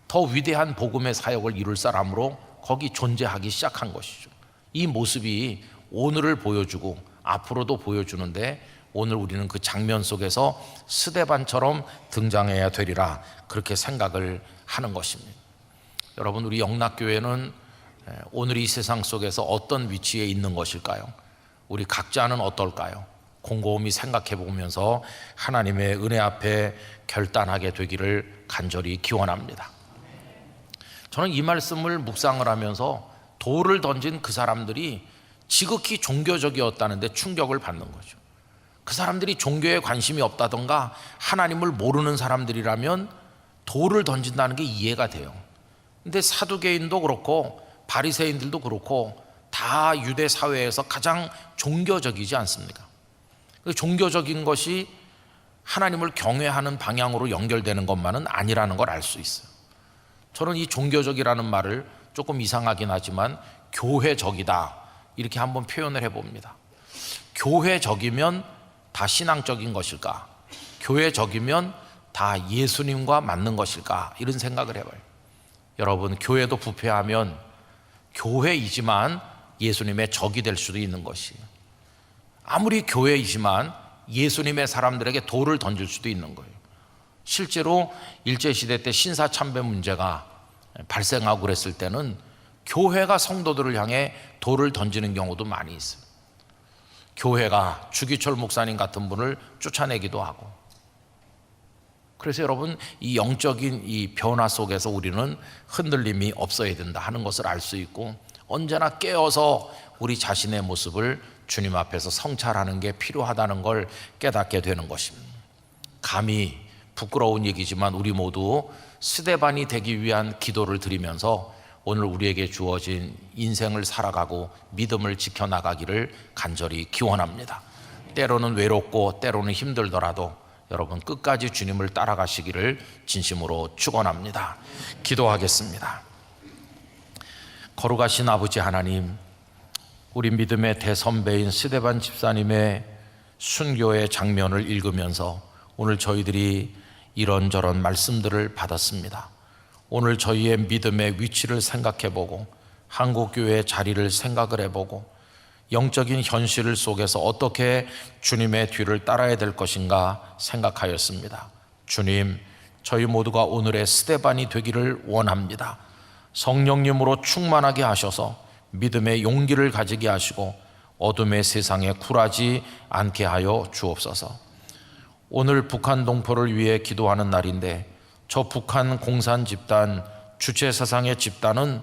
더 위대한 복음의 사역을 이룰 사람으로 거기 존재하기 시작한 것이죠. 이 모습이 오늘을 보여주고 앞으로도 보여주는데, 오늘 우리는 그 장면 속에서 스데반처럼 등장해야 되리라, 그렇게 생각을 하는 것입니다. 여러분, 우리 영락교회는 오늘 이 세상 속에서 어떤 위치에 있는 것일까요? 우리 각자는 어떨까요? 곰곰이 생각해 보면서 하나님의 은혜 앞에 결단하게 되기를 간절히 기원합니다. 저는 이 말씀을 묵상을 하면서 돌을 던진 그 사람들이 지극히 종교적이었다는데 충격을 받는 거죠. 그 사람들이 종교에 관심이 없다던가 하나님을 모르는 사람들이라면 돌을 던진다는 게 이해가 돼요. 근데 사두개인도 그렇고 바리새인들도 그렇고 다 유대 사회에서 가장 종교적이지 않습니까? 종교적인 것이 하나님을 경외하는 방향으로 연결되는 것만은 아니라는 걸 알 수 있어요. 저는 이 종교적이라는 말을 조금 이상하긴 하지만 교회적이다 이렇게 한번 표현을 해봅니다. 교회적이면 다 신앙적인 것일까? 교회적이면 다 예수님과 맞는 것일까? 이런 생각을 해봐요. 여러분, 교회도 부패하면 교회이지만 예수님의 적이 될 수도 있는 것이에요. 아무리 교회이지만 예수님의 사람들에게 돌을 던질 수도 있는 거예요. 실제로 일제시대 때 신사참배 문제가 발생하고 그랬을 때는 교회가 성도들을 향해 돌을 던지는 경우도 많이 있어요. 교회가 주기철 목사님 같은 분을 쫓아내기도 하고. 그래서 여러분, 이 영적인 이 변화 속에서 우리는 흔들림이 없어야 된다 하는 것을 알 수 있고, 언제나 깨어서 우리 자신의 모습을 주님 앞에서 성찰하는 게 필요하다는 걸 깨닫게 되는 것입니다. 감히 부끄러운 얘기지만 우리 모두 스데반이 되기 위한 기도를 드리면서 오늘 우리에게 주어진 인생을 살아가고 믿음을 지켜나가기를 간절히 기원합니다. 때로는 외롭고 때로는 힘들더라도 여러분 끝까지 주님을 따라가시기를 진심으로 축원합니다. 기도하겠습니다. 거룩하신 아버지 하나님, 우리 믿음의 대선배인 스데반 집사님의 순교의 장면을 읽으면서 오늘 저희들이 이런저런 말씀들을 받았습니다. 오늘 저희의 믿음의 위치를 생각해보고 한국교회의 자리를 생각을 해보고 영적인 현실 속에서 어떻게 주님의 뒤를 따라야 될 것인가 생각하였습니다. 주님, 저희 모두가 오늘의 스데반이 되기를 원합니다. 성령님으로 충만하게 하셔서 믿음의 용기를 가지게 하시고 어둠의 세상에 굴하지 않게 하여 주옵소서. 오늘 북한 동포를 위해 기도하는 날인데 저 북한 공산 집단, 주체 사상의 집단은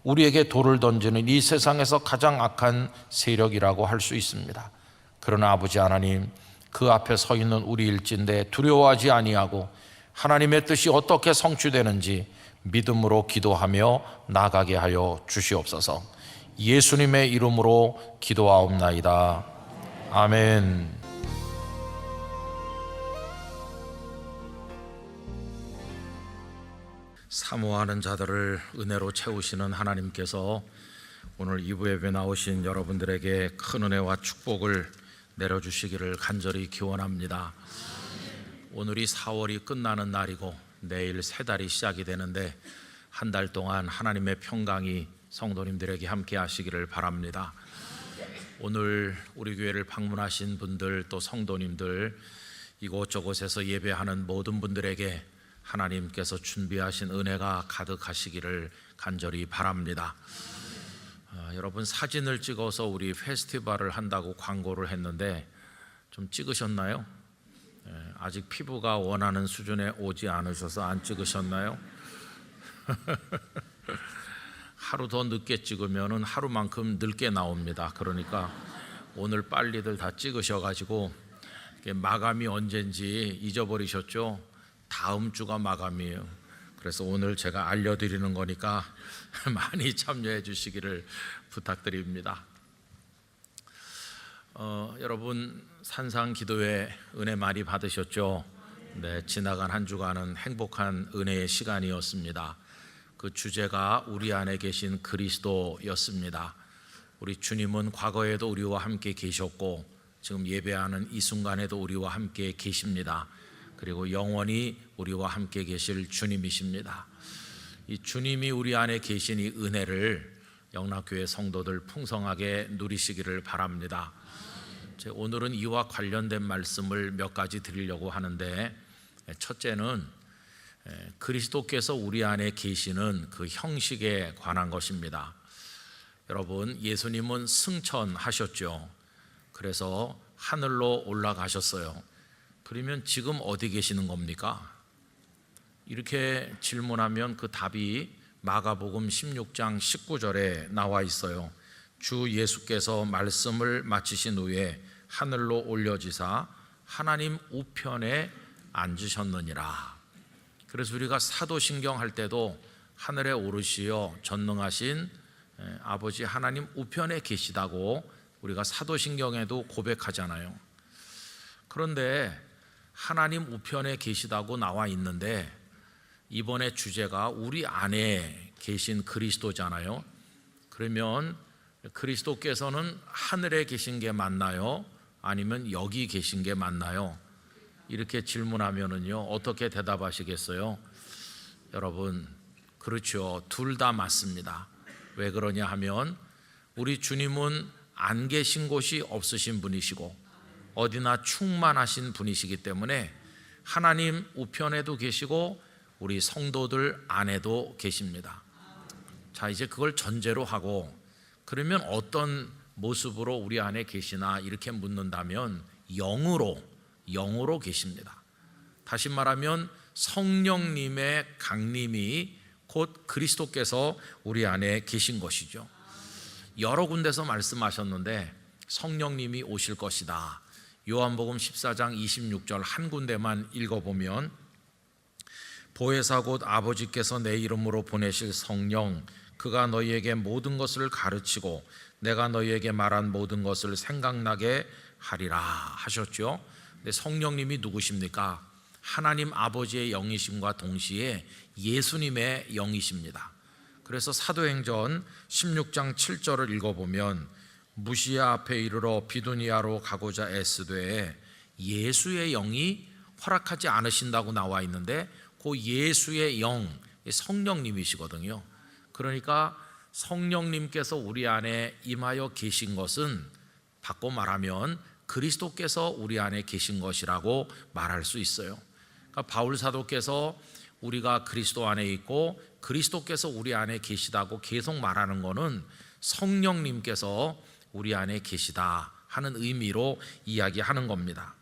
우리에게 돌을 던지는 이 세상에서 가장 악한 세력이라고 할 수 있습니다. 그러나 아버지 하나님, 그 앞에 서 있는 우리일진데 두려워하지 아니하고 하나님의 뜻이 어떻게 성취되는지 믿음으로 기도하며 나아가게 하여 주시옵소서. 예수님의 이름으로 기도하옵나이다. 아멘. 사모하는 자들을 은혜로 채우시는 하나님께서 오늘 2부 예배 나오신 여러분들에게 큰 은혜와 축복을 내려주시기를 간절히 기원합니다. 오늘이 4월이 끝나는 날이고 내일 새 달이 시작이 되는데 한 달 동안 하나님의 평강이 성도님들에게 함께 하시기를 바랍니다. 오늘 우리 교회를 방문하신 분들 또 성도님들 이곳저곳에서 예배하는 모든 분들에게 하나님께서 준비하신 은혜가 가득하시기를 간절히 바랍니다. 여러분 사진을 찍어서 우리 페스티벌을 한다고 광고를 했는데 좀 찍으셨나요? 아직 피부가 원하는 수준에 오지 않으셔서 안 찍으셨나요? 하루 더 늦게 찍으면 하루만큼 늦게 나옵니다. 그러니까 오늘 빨리들 다 찍으셔가지고 마감이 언젠지 잊어버리셨죠? 다음 주가 마감이에요. 그래서 오늘 제가 알려드리는 거니까 많이 참여해 주시기를 부탁드립니다. 여러분 산상기도회 은혜 많이 받으셨죠? 네, 지나간 한 주간은 행복한 은혜의 시간이었습니다. 그 주제가 우리 안에 계신 그리스도였습니다. 우리 주님은 과거에도 우리와 함께 계셨고 지금 예배하는 이 순간에도 우리와 함께 계십니다. 그리고 영원히 우리와 함께 계실 주님이십니다. 이 주님이 우리 안에 계신 이 은혜를 영락교회 성도들 풍성하게 누리시기를 바랍니다. 오늘은 이와 관련된 말씀을 몇 가지 드리려고 하는데, 첫째는 그리스도께서 우리 안에 계시는 그 형식에 관한 것입니다. 여러분, 예수님은 승천하셨죠. 그래서 하늘로 올라가셨어요. 그러면 지금 어디 계시는 겁니까? 이렇게 질문하면 그 답이 마가복음 16장 19절에 나와 있어요. 주 예수께서 말씀을 마치신 후에 하늘로 올려지사 하나님 우편에 앉으셨느니라. 그래서 우리가 사도신경 할 때도 하늘에 오르시어 전능하신 아버지 하나님 우편에 계시다고 우리가 사도신경에도 고백하잖아요. 그런데 하나님 우편에 계시다고 나와 있는데 이번에 주제가 우리 안에 계신 그리스도잖아요. 그러면 그리스도께서는 하늘에 계신 게 맞나요? 아니면 여기 계신 게 맞나요? 이렇게 질문하면은요, 어떻게 대답하시겠어요? 여러분, 그렇죠. 둘 다 맞습니다. 왜 그러냐 하면 우리 주님은 안 계신 곳이 없으신 분이시고 어디나 충만하신 분이시기 때문에 하나님 우편에도 계시고 우리 성도들 안에도 계십니다. 자, 이제 그걸 전제로 하고 그러면 어떤 모습으로 우리 안에 계시나 이렇게 묻는다면 영으로 계십니다. 다시 말하면 성령님의 강림이 곧 그리스도께서 우리 안에 계신 것이죠. 여러 군데서 말씀하셨는데 성령님이 오실 것이다. 요한복음 14장 26절 한 군데만 읽어보면 보혜사 곧 아버지께서 내 이름으로 보내실 성령 그가 너희에게 모든 것을 가르치고 내가 너희에게 말한 모든 것을 생각나게 하리라 하셨죠. 근데 성령님이 누구십니까? 하나님 아버지의 영이심과 동시에 예수님의 영이십니다. 그래서 사도행전 16장 7절을 읽어보면 무시야 앞에 이르러 비두니아로 가고자 애쓰되 예수의 영이 허락하지 않으신다고 나와 있는데 그 예수의 영, 성령님이시거든요. 그러니까 성령님께서 우리 안에 임하여 계신 것은 바꿔 말하면 그리스도께서 우리 안에 계신 것이라고 말할 수 있어요. 그러니까 바울 사도께서 우리가 그리스도 안에 있고 그리스도께서 우리 안에 계시다고 계속 말하는 것은 성령님께서 우리 안에 계시다 하는 의미로 이야기하는 겁니다.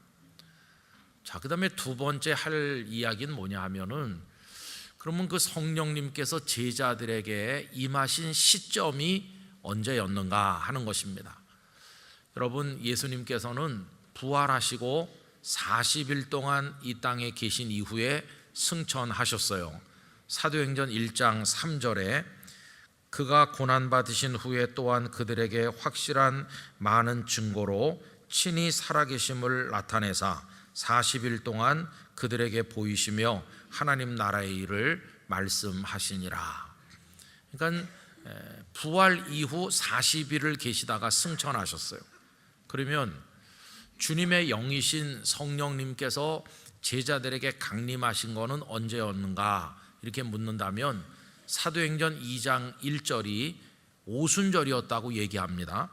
자, 그 다음에 두 번째 할 이야기는 뭐냐 하면은 그러면 그 성령님께서 제자들에게 임하신 시점이 언제였는가 하는 것입니다. 여러분, 예수님께서는 부활하시고 40일 동안 이 땅에 계신 이후에 승천하셨어요. 사도행전 1장 3절에 그가 고난받으신 후에 또한 그들에게 확실한 많은 증거로 친히 살아계심을 나타내사 40일 동안 그들에게 보이시며 하나님 나라의 일을 말씀하시니라. 그러니까 부활 이후 40일을 계시다가 승천하셨어요. 그러면 주님의 영이신 성령님께서 제자들에게 강림하신 것은 언제였는가 이렇게 묻는다면 사도행전 2장 1절이 오순절이었다고 얘기합니다.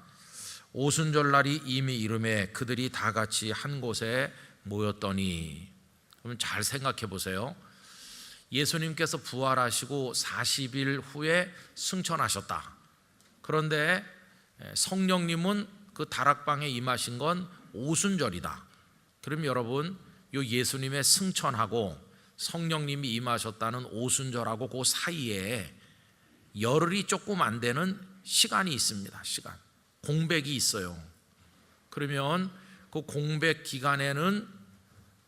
오순절 날이 이미 이름에 그들이 다 같이 한 곳에 모였더니, 그러면 잘 생각해 보세요. 예수님께서 부활하시고 40일 후에 승천하셨다. 그런데 성령님은 그 다락방에 임하신 건 오순절이다. 그럼 여러분, 요 예수님의 승천하고 성령님이 임하셨다는 오순절하고 그 사이에 열흘이 조금 안 되는 시간이 있습니다. 시간, 공백이 있어요. 그러면 그 공백 기간에는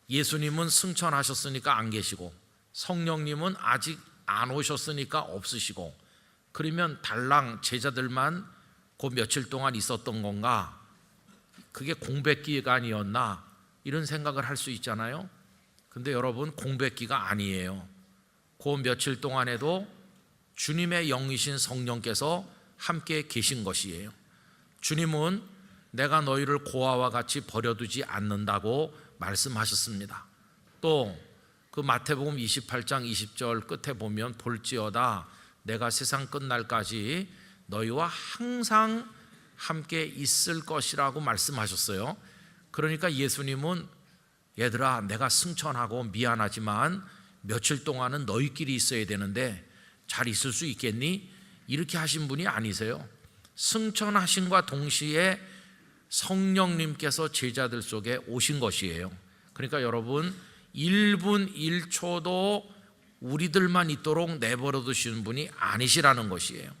예수님은 승천하셨으니까 안 계시고 성령님은 아직 안 오셨으니까 없으시고, 그러면 달랑 제자들만 그 며칠 동안 있었던 건가? 그게 공백 기간이었나? 이런 생각을 할 수 있잖아요. 근데 여러분, 공백기가 아니에요. 그 며칠 동안에도 주님의 영이신 성령께서 함께 계신 것이에요. 주님은 내가 너희를 고아와 같이 버려두지 않는다고 말씀하셨습니다. 또 그 마태복음 28장 20절 끝에 보면 볼지어다 내가 세상 끝날까지 너희와 항상 함께 있을 것이라고 말씀하셨어요. 그러니까 예수님은 얘들아, 내가 승천하고 미안하지만 며칠 동안은 너희끼리 있어야 되는데 잘 있을 수 있겠니? 이렇게 하신 분이 아니세요. 승천하신과 동시에 성령님께서 제자들 속에 오신 것이에요. 그러니까 여러분, 1분 1초도 우리들만 있도록 내버려 두시는 분이 아니시라는 것이에요.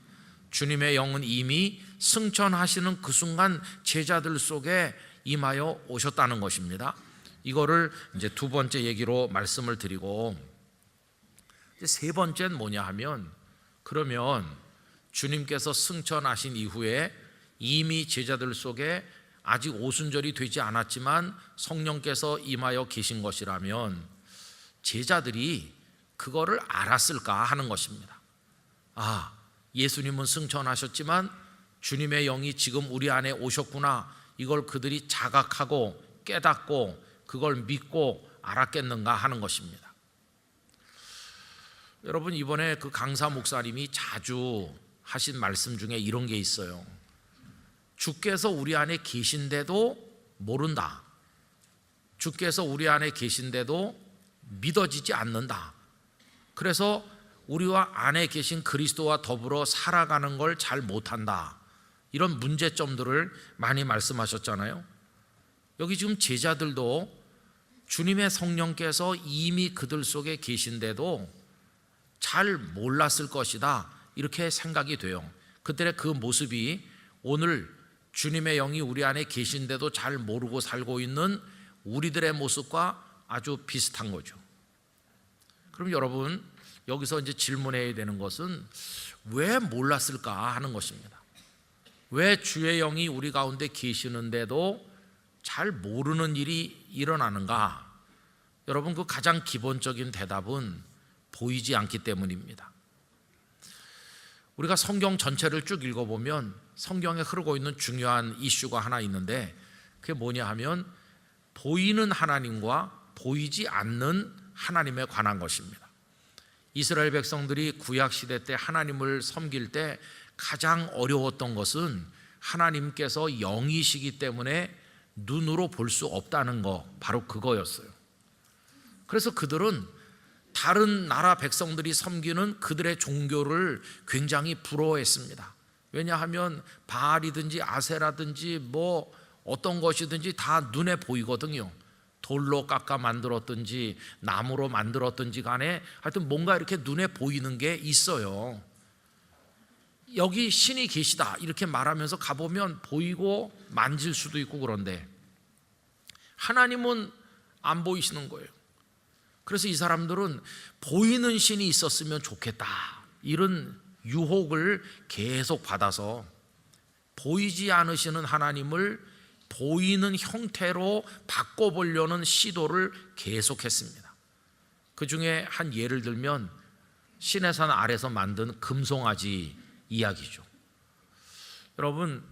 주님의 영은 이미 승천하시는 그 순간 제자들 속에 임하여 오셨다는 것입니다. 이거를 이제 두 번째 얘기로 말씀을 드리고, 이제 세 번째는 뭐냐 하면, 그러면 주님께서 승천하신 이후에 이미 제자들 속에 아직 오순절이 되지 않았지만 성령께서 임하여 계신 것이라면 제자들이 그거를 알았을까 하는 것입니다. 아, 예수님은 승천하셨지만 주님의 영이 지금 우리 안에 오셨구나, 이걸 그들이 자각하고 깨닫고 그걸 믿고 알았겠는가 하는 것입니다. 여러분, 이번에 그 강사 목사님이 자주 하신 말씀 중에 이런 게 있어요. 주께서 우리 안에 계신데도 모른다. 주께서 우리 안에 계신데도 믿어지지 않는다. 그래서 우리와 안에 계신 그리스도와 더불어 살아가는 걸 잘 못한다. 이런 문제점들을 많이 말씀하셨잖아요. 여기 지금 제자들도 주님의 성령께서 이미 그들 속에 계신데도 잘 몰랐을 것이다, 이렇게 생각이 돼요. 그들의 그 모습이 오늘 주님의 영이 우리 안에 계신데도 잘 모르고 살고 있는 우리들의 모습과 아주 비슷한 거죠. 그럼 여러분, 여기서 이제 질문해야 되는 것은 왜 몰랐을까 하는 것입니다. 왜 주의 영이 우리 가운데 계시는데도 잘 모르는 일이 일어나는가? 여러분, 그 가장 기본적인 대답은 보이지 않기 때문입니다. 우리가 성경 전체를 쭉 읽어보면 성경에 흐르고 있는 중요한 이슈가 하나 있는데, 그게 뭐냐 하면 보이는 하나님과 보이지 않는 하나님에 관한 것입니다. 이스라엘 백성들이 구약시대 때 하나님을 섬길 때 가장 어려웠던 것은 하나님께서 영이시기 때문에 눈으로 볼 수 없다는 거, 바로 그거였어요. 그래서 그들은 다른 나라 백성들이 섬기는 그들의 종교를 굉장히 부러워했습니다. 왜냐하면 바알이든지 아세라든지 뭐 어떤 것이든지 다 눈에 보이거든요. 돌로 깎아 만들었든지 나무로 만들었든지 간에 하여튼 뭔가 이렇게 눈에 보이는 게 있어요. 여기 신이 계시다 이렇게 말하면서 가보면 보이고 만질 수도 있고, 그런데 하나님은 안 보이시는 거예요. 그래서 이 사람들은 보이는 신이 있었으면 좋겠다, 이런 유혹을 계속 받아서 보이지 않으시는 하나님을 보이는 형태로 바꿔보려는 시도를 계속했습니다. 그 중에 한 예를 들면 시내산 아래서 만든 금송아지 이야기죠. 여러분,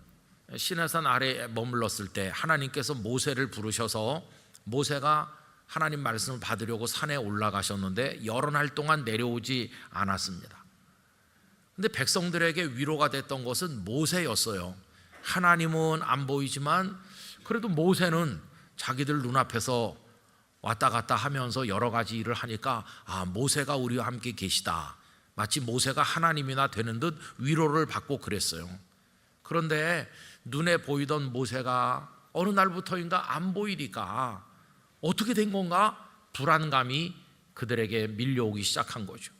시내산 아래에 머물렀을 때 하나님께서 모세를 부르셔서 모세가 하나님 말씀을 받으려고 산에 올라가셨는데 여러 날 동안 내려오지 않았습니다. 근데 백성들에게 위로가 됐던 것은 모세였어요. 하나님은 안 보이지만 그래도 모세는 자기들 눈앞에서 왔다 갔다 하면서 여러 가지 일을 하니까 아, 모세가 우리와 함께 계시다, 마치 모세가 하나님이나 되는 듯 위로를 받고 그랬어요. 그런데 눈에 보이던 모세가 어느 날부터인가 안 보이니까 어떻게 된 건가? 불안감이 그들에게 밀려오기 시작한 거죠.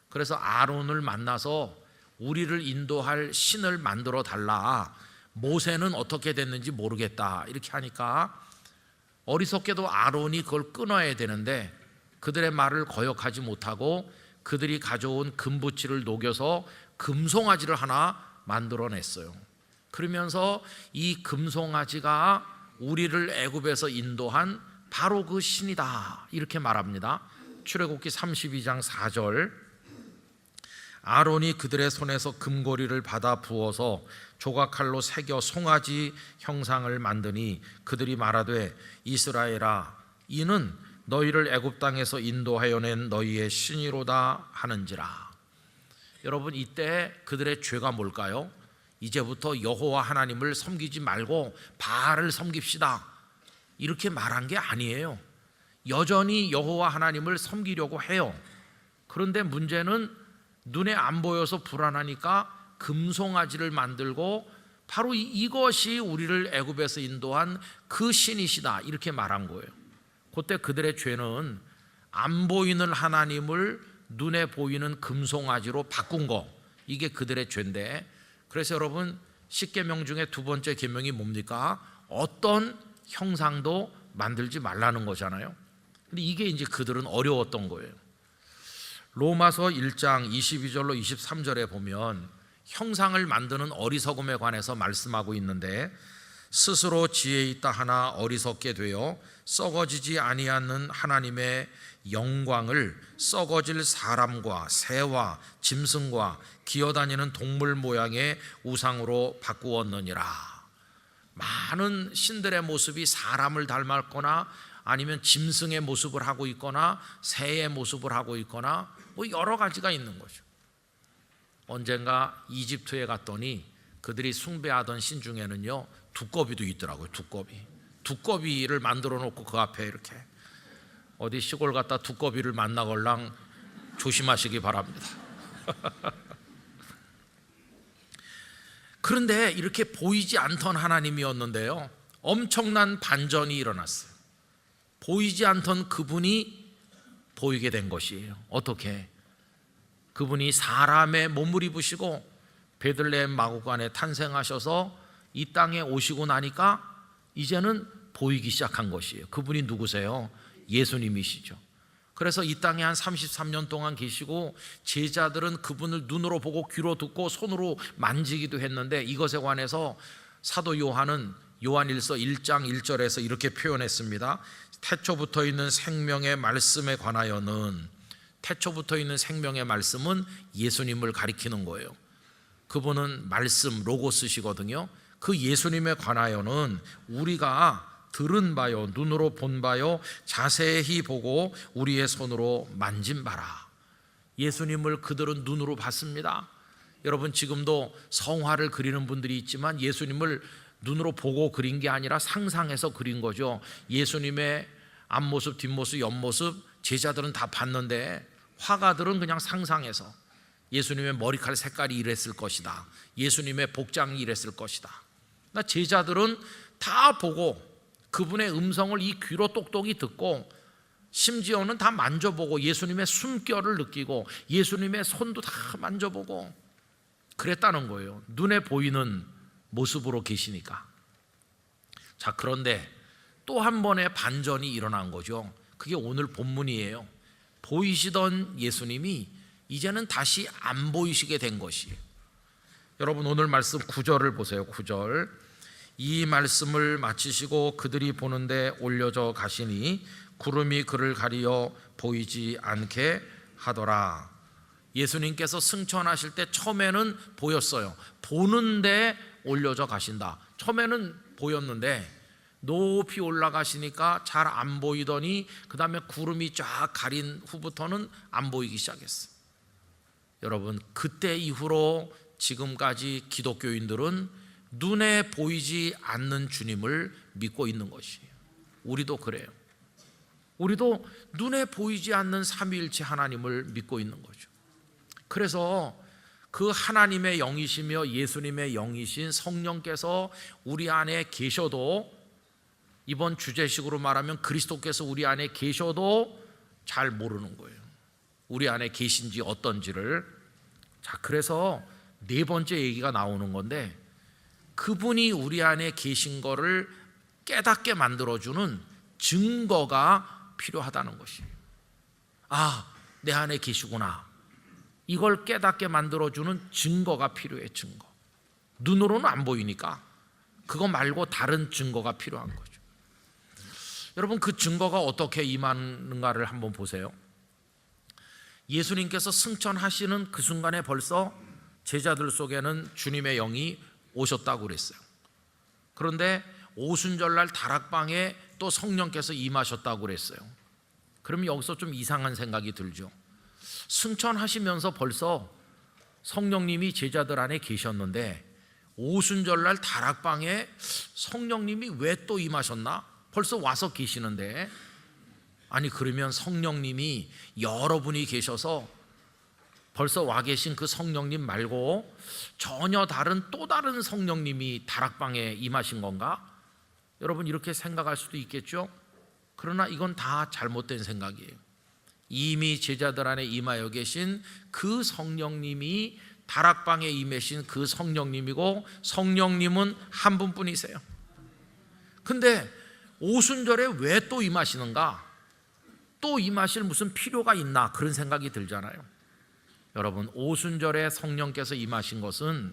그래서 아론을 만나서 우리를 인도할 신을 만들어 달라, 모세는 어떻게 됐는지 모르겠다, 이렇게 하니까 어리석게도 아론이 그걸 끊어야 되는데 그들의 말을 거역하지 못하고 그들이 가져온 금붙이를 녹여서 금송아지를 하나 만들어냈어요. 그러면서 이 금송아지가 우리를 애굽에서 인도한 바로 그 신이다, 이렇게 말합니다. 출애굽기 32장 4절, 아론이 그들의 손에서 금고리를 받아 부어서 조각칼로 새겨 송아지 형상을 만드니 그들이 말하되 이스라엘아, 이는 너희를 애굽 땅에서 인도하여 낸 너희의 신이로다 하는지라. 여러분, 이때 그들의 죄가 뭘까요? 이제부터 여호와 하나님을 섬기지 말고 바알을 섬깁시다, 이렇게 말한 게 아니에요. 여전히 여호와 하나님을 섬기려고 해요. 그런데 문제는 눈에 안 보여서 불안하니까 금송아지를 만들고 바로 이것이 우리를 애굽에서 인도한 그 신이시다, 이렇게 말한 거예요. 그때 그들의 죄는 안 보이는 하나님을 눈에 보이는 금송아지로 바꾼 거, 이게 그들의 죄인데, 그래서 여러분, 10계명 중에 두 번째 계명이 뭡니까? 어떤 형상도 만들지 말라는 거잖아요. 근데 이게 이제 그들은 어려웠던 거예요. 로마서 1장 22절로 23절에 보면 형상을 만드는 어리석음에 관해서 말씀하고 있는데, 스스로 지혜 있다 하나 어리석게 되어 썩어지지 아니하는 하나님의 영광을 썩어질 사람과 새와 짐승과 기어다니는 동물 모양의 우상으로 바꾸었느니라. 많은 신들의 모습이 사람을 닮았거나 아니면 짐승의 모습을 하고 있거나 새의 모습을 하고 있거나 뭐 여러 가지가 있는 거죠. 언젠가 이집트에 갔더니 그들이 숭배하던 신 중에는요, 두꺼비도 있더라고요. 두꺼비를 만들어 놓고 그 앞에 이렇게, 어디 시골 갔다 두꺼비를 만나걸랑 조심하시기 바랍니다. 그런데 이렇게 보이지 않던 하나님이었는데요, 엄청난 반전이 일어났어요. 보이지 않던 그분이 보이게 된 것이에요. 어떻게? 그분이 사람의 몸을 입으시고 베들레헴 마구간에 탄생하셔서 이 땅에 오시고 나니까 이제는 보이기 시작한 것이에요. 그분이 누구세요? 예수님이시죠. 그래서 이 땅에 한 33년 동안 계시고 제자들은 그분을 눈으로 보고 귀로 듣고 손으로 만지기도 했는데, 이것에 관해서 사도 요한은 요한일서 1장 1절에서 이렇게 표현했습니다. 태초부터 있는 생명의 말씀에 관하여는, 태초부터 있는 생명의 말씀은 예수님을 가리키는 거예요. 그분은 말씀, 로고스시거든요. 그 예수님에 관하여는 우리가 들은 바요, 눈으로 본 바요, 자세히 보고 우리의 손으로 만진 바라. 예수님을 그들은 눈으로 봤습니다. 여러분, 지금도 성화를 그리는 분들이 있지만 예수님을 눈으로 보고 그린 게 아니라 상상해서 그린 거죠. 예수님의 앞모습, 뒷모습, 옆모습 제자들은 다 봤는데 화가들은 그냥 상상해서 예수님의 머리칼 색깔이 이랬을 것이다, 예수님의 복장이 이랬을 것이다. 제자들은 다 보고 그분의 음성을 이 귀로 똑똑히 듣고, 심지어는 다 만져보고 예수님의 숨결을 느끼고 예수님의 손도 다 만져보고 그랬다는 거예요. 눈에 보이는 모습으로 계시니까. 자, 그런데 또 한 번의 반전이 일어난 거죠. 그게 오늘 본문이에요. 보이시던 예수님이 이제는 다시 안 보이시게 된 것이에요. 여러분, 오늘 말씀 9절을 보세요. 9절. 이 말씀을 마치시고 그들이 보는데 올려져 가시니 구름이 그를 가리어 보이지 않게 하더라. 예수님께서 승천하실 때 처음에는 보였어요. 보는데 올려져 가신다. 처음에는 보였는데 높이 올라가시니까 잘 안 보이더니 그 다음에 구름이 쫙 가린 후부터는 안 보이기 시작했어요. 여러분, 그때 이후로 지금까지 기독교인들은 눈에 보이지 않는 주님을 믿고 있는 것이에요. 우리도 그래요. 우리도 눈에 보이지 않는 삼위일체 하나님을 믿고 있는 거죠. 그래서 그 하나님의 영이시며 예수님의 영이신 성령께서 우리 안에 계셔도, 이번 주제식으로 말하면 그리스도께서 우리 안에 계셔도 잘 모르는 거예요. 우리 안에 계신지 어떤지를. 자, 그래서 네 번째 얘기가 나오는 건데, 그분이 우리 안에 계신 거를 깨닫게 만들어주는 증거가 필요하다는 것이에요. 아, 내 안에 계시구나. 이걸 깨닫게 만들어주는 증거가 필요해. 증거. 눈으로는 안 보이니까 그거 말고 다른 증거가 필요한 거죠. 여러분, 그 증거가 어떻게 임하는가를 한번 보세요. 예수님께서 승천하시는 그 순간에 벌써 제자들 속에는 주님의 영이 오셨다고 그랬어요. 그런데 오순절날 다락방에 또 성령께서 임하셨다고 그랬어요. 그럼 여기서 좀 이상한 생각이 들죠. 승천하시면서 벌써 성령님이 제자들 안에 계셨는데 오순절날 다락방에 성령님이 왜 또 임하셨나? 벌써 와서 계시는데, 아니 그러면 성령님이 여러분이 계셔서 벌써 와 계신 그 성령님 말고 전혀 다른 또 다른 성령님이 다락방에 임하신 건가? 여러분, 이렇게 생각할 수도 있겠죠. 그러나 이건 다 잘못된 생각이에요. 이미 제자들 안에 임하여 계신 그 성령님이 다락방에 임하신 그 성령님이고, 성령님은 한 분뿐이세요. 근데 오순절에 왜 또 임하시는가? 또 임하실 무슨 필요가 있나? 그런 생각이 들잖아요. 여러분, 오순절에 성령께서 임하신 것은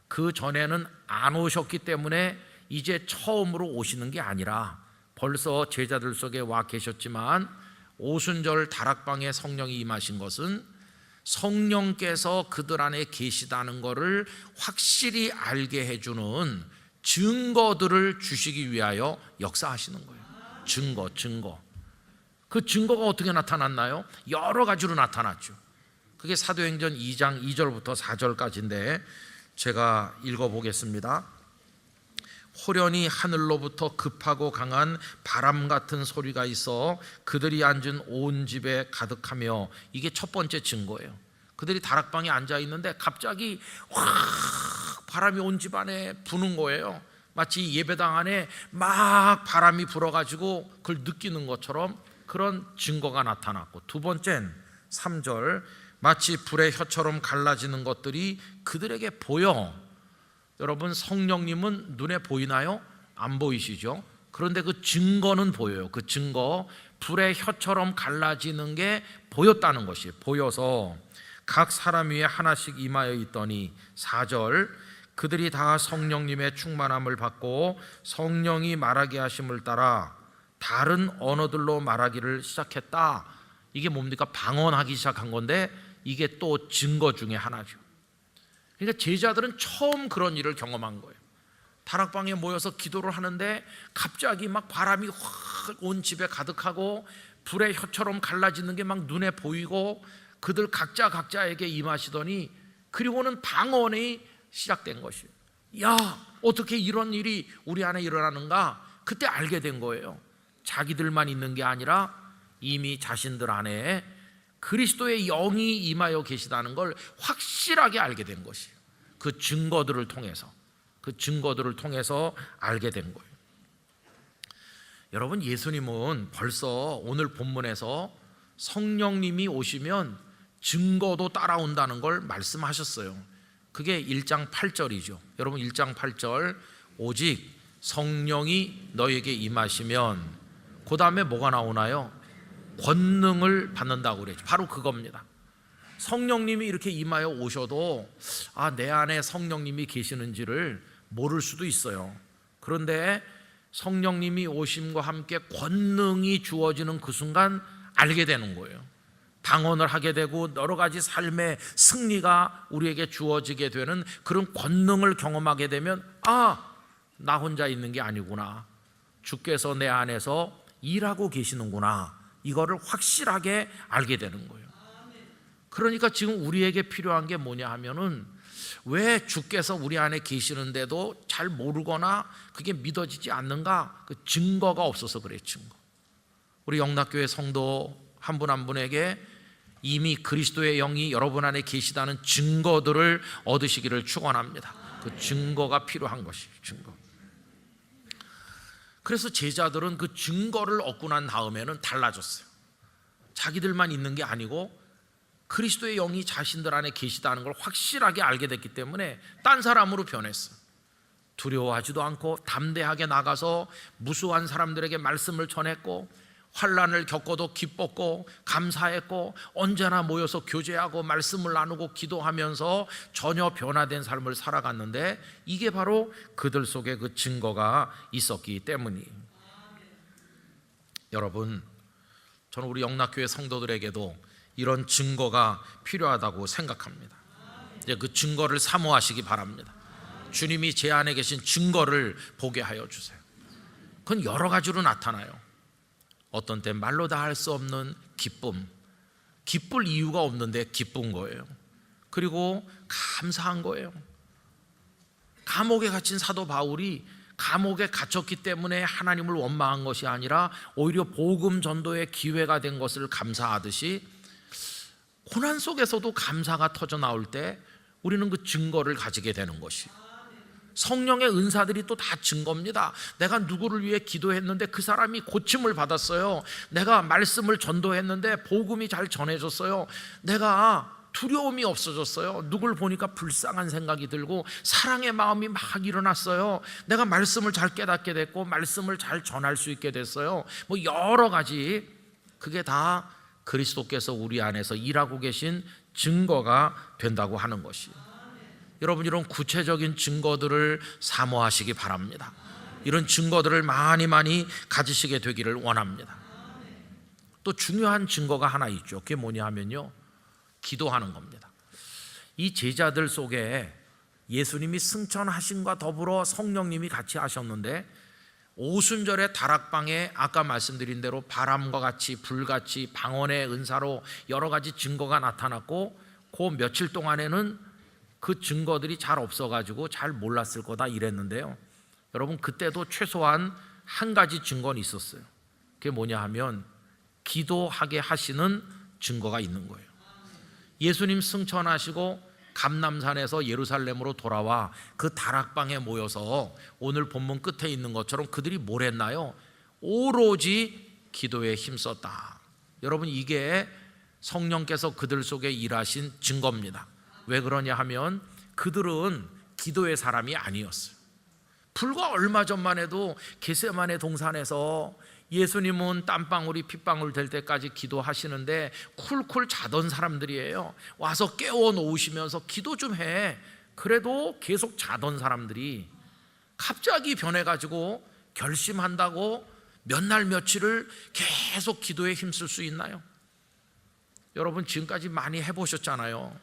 그 전에는 안 오셨기 때문에 이제 처음으로 오시는 게 아니라 벌써 제자들 속에 와 계셨지만, 오순절 다락방에 성령이 임하신 것은 성령께서 그들 안에 계시다는 것을 확실히 알게 해주는 증거들을 주시기 위하여 역사하시는 거예요. 증거. 그 증거가 어떻게 나타났나요? 여러 가지로 나타났죠. 그게 사도행전 2장 2절부터 4절까지인데 제가 읽어보겠습니다. 호련히 하늘로부터 급하고 강한 바람 같은 소리가 있어 그들이 앉은 온 집에 가득하며, 이게 첫 번째 증거예요. 그들이 다락방에 앉아 있는데 갑자기 확 바람이 온 집 안에 부는 거예요. 마치 예배당 안에 막 바람이 불어가지고 그걸 느끼는 것처럼 그런 증거가 나타났고, 두 번째는 3절, 마치 불의 혀처럼 갈라지는 것들이 그들에게 보여. 여러분, 성령님은 눈에 보이나요? 안 보이시죠? 그런데 그 증거는 보여요. 그 증거, 불의 혀처럼 갈라지는 게 보였다는 것이 보여서 각 사람 위에 하나씩 임하여 있더니, 4절, 그들이 다 성령님의 충만함을 받고 성령이 말하게 하심을 따라 다른 언어들로 말하기를 시작했다. 이게 뭡니까? 방언하기 시작한 건데 이게 또 증거 중에 하나죠. 그러니까 제자들은 처음 그런 일을 경험한 거예요. 다락방에 모여서 기도를 하는데 갑자기 막 바람이 확 온 집에 가득하고 불의 혀처럼 갈라지는 게 막 눈에 보이고 그들 각자에게 임하시더니, 그리고는 방언이 시작된 것이에요. 야, 어떻게 이런 일이 우리 안에 일어나는가? 그때 알게 된 거예요. 자기들만 있는 게 아니라 이미 자신들 안에 그리스도의 영이 임하여 계시다는 걸 확실하게 알게 된 것이에요. 그 증거들을 통해서 알게 된 거예요. 여러분, 예수님은 벌써 오늘 본문에서 성령님이 오시면 증거도 따라온다는 걸 말씀하셨어요. 그게 1장 8절이죠. 여러분, 1장 8절, 오직 성령이 너에게 임하시면, 그 다음에 뭐가 나오나요? 권능을 받는다고 그랬죠. 바로 그겁니다. 성령님이 이렇게 임하여 오셔도 내 안에 성령님이 계시는지를 모를 수도 있어요. 그런데 성령님이 오심과 함께 권능이 주어지는 그 순간 알게 되는 거예요. 방언을 하게 되고 여러 가지 삶의 승리가 우리에게 주어지게 되는 그런 권능을 경험하게 되면, 나 혼자 있는 게 아니구나, 주께서 내 안에서 일하고 계시는구나, 이거를 확실하게 알게 되는 거예요. 그러니까 지금 우리에게 필요한 게 뭐냐 하면은, 왜 주께서 우리 안에 계시는데도 잘 모르거나 그게 믿어지지 않는가? 그 증거가 없어서 그래요. 증거. 우리 영락교회 성도 한 분 한 분에게 이미 그리스도의 영이 여러분 안에 계시다는 증거들을 얻으시기를 축원합니다. 그 증거가 필요한 것이에요. 증거. 그래서 제자들은 그 증거를 얻고 난 다음에는 달라졌어요. 자기들만 있는 게 아니고 그리스도의 영이 자신들 안에 계시다는 걸 확실하게 알게 됐기 때문에 딴 사람으로 변했어요. 두려워하지도 않고 담대하게 나가서 무수한 사람들에게 말씀을 전했고, 환난을 겪어도 기뻤고 감사했고, 언제나 모여서 교제하고 말씀을 나누고 기도하면서 전혀 변화된 삶을 살아갔는데, 이게 바로 그들 속에 그 증거가 있었기 때문이에요. 여러분, 저는 우리 영락교회 성도들에게도 이런 증거가 필요하다고 생각합니다. 이제 그 증거를 사모하시기 바랍니다. 주님이 제 안에 계신 증거를 보게 하여 주세요. 그건 여러 가지로 나타나요. 어떤 때 말로 다 할 수 없는 기쁨, 기쁠 이유가 없는데 기쁜 거예요. 그리고 감사한 거예요. 감옥에 갇힌 사도 바울이 감옥에 갇혔기 때문에 하나님을 원망한 것이 아니라 오히려 복음 전도의 기회가 된 것을 감사하듯이, 고난 속에서도 감사가 터져 나올 때 우리는 그 증거를 가지게 되는 것이, 성령의 은사들이 또 다 증거입니다. 내가 누구를 위해 기도했는데 그 사람이 고침을 받았어요. 내가 말씀을 전도했는데 복음이 잘 전해졌어요. 내가 두려움이 없어졌어요. 누굴 보니까 불쌍한 생각이 들고 사랑의 마음이 막 일어났어요. 내가 말씀을 잘 깨닫게 됐고 말씀을 잘 전할 수 있게 됐어요. 뭐 여러 가지, 그게 다 그리스도께서 우리 안에서 일하고 계신 증거가 된다고 하는 것이에요. 여러분, 이런 구체적인 증거들을 사모하시기 바랍니다. 이런 증거들을 많이 가지시게 되기를 원합니다. 또 중요한 증거가 하나 있죠. 그게 뭐냐 하면요, 기도하는 겁니다. 이 제자들 속에 예수님이 승천하심과 더불어 성령님이 같이 하셨는데, 오순절의 다락방에 아까 말씀드린 대로 바람과 같이 불같이 방언의 은사로 여러 가지 증거가 나타났고, 그 며칠 동안에는 그 증거들이 잘 없어가지고 잘 몰랐을 거다 이랬는데요, 여러분, 그때도 최소한 한 가지 증거는 있었어요. 그게 뭐냐 하면 기도하게 하시는 증거가 있는 거예요. 예수님 승천하시고 감람산에서 예루살렘으로 돌아와 그 다락방에 모여서 오늘 본문 끝에 있는 것처럼 그들이 뭘 했나요? 오로지 기도에 힘썼다. 여러분, 이게 성령께서 그들 속에 일하신 증거입니다. 왜 그러냐 하면 그들은 기도의 사람이 아니었어요. 불과 얼마 전만 해도 겟세마네 동산에서 예수님은 땀방울이 핏방울 될 때까지 기도하시는데 쿨쿨 자던 사람들이에요. 와서 깨워 놓으시면서 기도 좀 해. 그래도 계속 자던 사람들이 갑자기 변해가지고 결심한다고 몇 날 며칠을 계속 기도에 힘쓸 수 있나요? 여러분, 지금까지 많이 해보셨잖아요.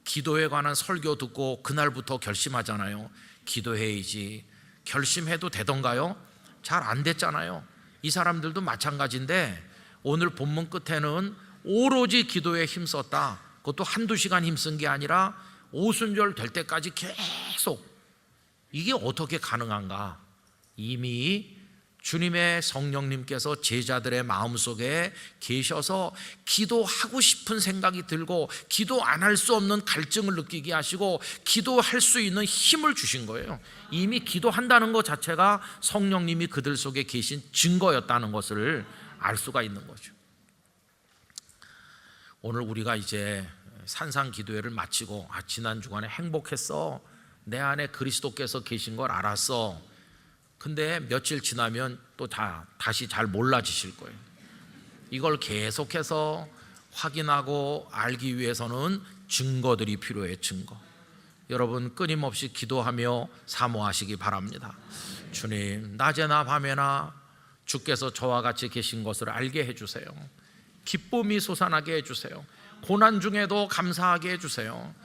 기도에 관한 설교 듣고 그날부터 결심하잖아요. 기도해야지. 결심해도 되던가요? 잘 안 됐잖아요. 이 사람들도 마찬가지인데 오늘 본문 끝에는 오로지 기도에 힘썼다. 그것도 한두 시간 힘쓴 게 아니라 오순절 될 때까지 계속. 이게 어떻게 가능한가? 이미 주님의 성령님께서 제자들의 마음속에 계셔서 기도하고 싶은 생각이 들고 기도 안 할 수 없는 갈증을 느끼게 하시고 기도할 수 있는 힘을 주신 거예요. 이미 기도한다는 것 자체가 성령님이 그들 속에 계신 증거였다는 것을 알 수가 있는 거죠. 오늘 우리가 이제 산상기도회를 마치고 지난 주간에 행복했어, 내 안에 그리스도께서 계신 걸 알았어. 근데 며칠 지나면 또 다시 잘 몰라지실 거예요. 이걸 계속해서 확인하고 알기 위해서는 증거들이 필요해요. 증거. 여러분, 끊임없이 기도하며 사모하시기 바랍니다. 주님, 낮에나 밤에나 주께서 저와 같이 계신 것을 알게 해주세요. 기쁨이 솟아나게 해주세요. 고난 중에도 감사하게 해주세요.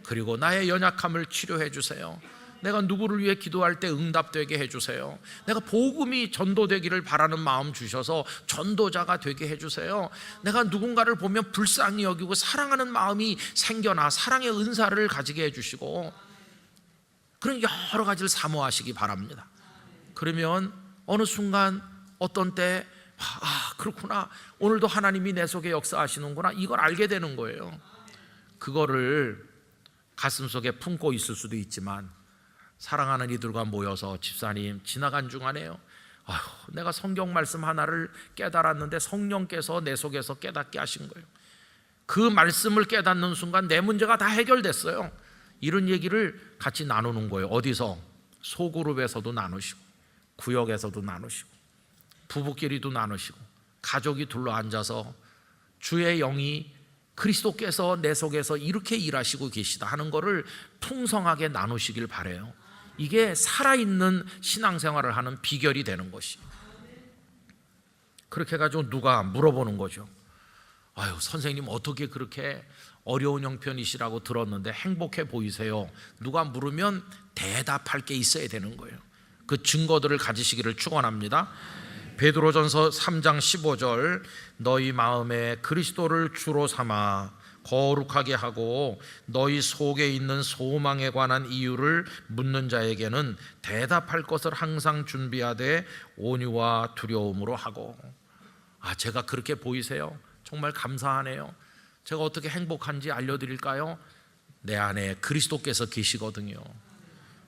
그리고 나의 연약함을 치료해 주세요. 내가 누구를 위해 기도할 때 응답되게 해주세요. 내가 복음이 전도되기를 바라는 마음 주셔서 전도자가 되게 해주세요. 내가 누군가를 보면 불쌍히 여기고 사랑하는 마음이 생겨나 사랑의 은사를 가지게 해주시고, 그런 여러 가지를 사모하시기 바랍니다. 그러면 어느 순간 어떤 때 그렇구나, 오늘도 하나님이 내 속에 역사하시는구나, 이걸 알게 되는 거예요. 그거를 가슴속에 품고 있을 수도 있지만, 사랑하는 이들과 모여서 집사님, 지나간 중간에요, 내가 성경 말씀 하나를 깨달았는데 성령께서 내 속에서 깨닫게 하신 거예요. 그 말씀을 깨닫는 순간 내 문제가 다 해결됐어요. 이런 얘기를 같이 나누는 거예요. 어디서? 소그룹에서도 나누시고, 구역에서도 나누시고, 부부끼리도 나누시고, 가족이 둘러앉아서 주의 영이 그리스도께서 내 속에서 이렇게 일하시고 계시다 하는 것을 풍성하게 나누시길 바라요. 이게 살아있는 신앙생활을 하는 비결이 되는 것이에요. 그렇게 해가지고 누가 물어보는 거죠. 선생님, 어떻게 그렇게 어려운 형편이시라고 들었는데 행복해 보이세요? 누가 물으면 대답할 게 있어야 되는 거예요. 그 증거들을 가지시기를 축원합니다. 베드로전서 3장 15절, 너희 마음에 그리스도를 주로 삼아 거룩하게 하고 너희 속에 있는 소망에 관한 이유를 묻는 자에게는 대답할 것을 항상 준비하되 온유와 두려움으로 하고. 제가 그렇게 보이세요? 정말 감사하네요. 제가 어떻게 행복한지 알려드릴까요? 내 안에 그리스도께서 계시거든요.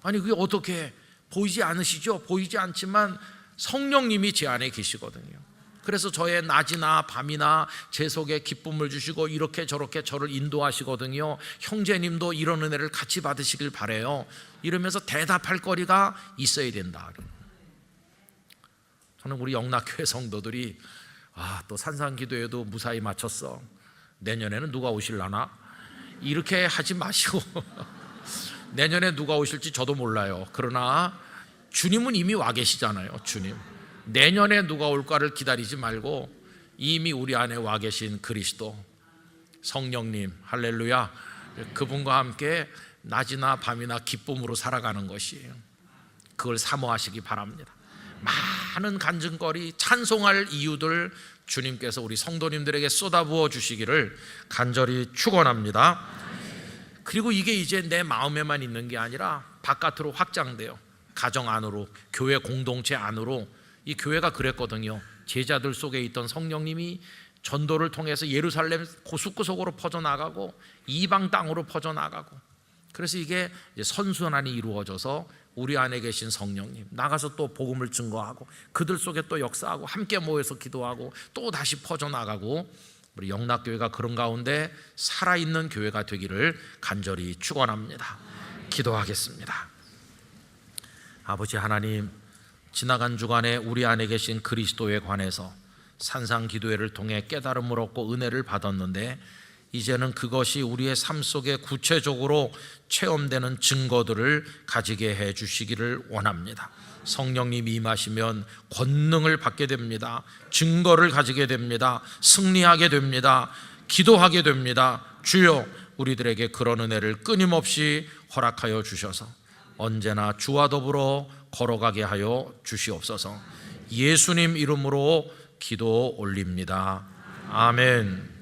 그게 어떻게 보이지 않으시죠? 보이지 않지만 성령님이 제 안에 계시거든요. 그래서 저의 낮이나 밤이나 제 속에 기쁨을 주시고 이렇게 저렇게 저를 인도하시거든요. 형제님도 이런 은혜를 같이 받으시길 바라요. 이러면서 대답할 거리가 있어야 된다. 저는 우리 영락교회 성도들이 또 산상기도회도 무사히 마쳤어, 내년에는 누가 오실라나, 이렇게 하지 마시고 내년에 누가 오실지 저도 몰라요. 그러나 주님은 이미 와 계시잖아요. 주님, 내년에 누가 올까를 기다리지 말고 이미 우리 안에 와 계신 그리스도 성령님, 할렐루야, 그분과 함께 낮이나 밤이나 기쁨으로 살아가는 것이에요. 그걸 사모하시기 바랍니다. 많은 간증거리, 찬송할 이유들 주님께서 우리 성도님들에게 쏟아부어 주시기를 간절히 축원합니다. 그리고 이게 이제 내 마음에만 있는 게 아니라 바깥으로 확장돼요. 가정 안으로, 교회 공동체 안으로. 이 교회가 그랬거든요. 제자들 속에 있던 성령님이 전도를 통해서 예루살렘 구석구석으로 퍼져나가고 이방 땅으로 퍼져나가고, 그래서 이게 선순환이 이루어져서 우리 안에 계신 성령님 나가서 또 복음을 증거하고 그들 속에 또 역사하고 함께 모여서 기도하고 또 다시 퍼져나가고, 우리 영락교회가 그런 가운데 살아있는 교회가 되기를 간절히 축원합니다. 기도하겠습니다. 아버지 하나님, 지나간 주간에 우리 안에 계신 그리스도에 관해서 산상기도회를 통해 깨달음을 얻고 은혜를 받았는데, 이제는 그것이 우리의 삶 속에 구체적으로 체험되는 증거들을 가지게 해 주시기를 원합니다. 성령님이 임하시면 권능을 받게 됩니다. 증거를 가지게 됩니다. 승리하게 됩니다. 기도하게 됩니다. 주여, 우리들에게 그런 은혜를 끊임없이 허락하여 주셔서 언제나 주와 더불어 걸어가게 하여 주시옵소서. 예수님 이름으로 기도 올립니다. 아멘.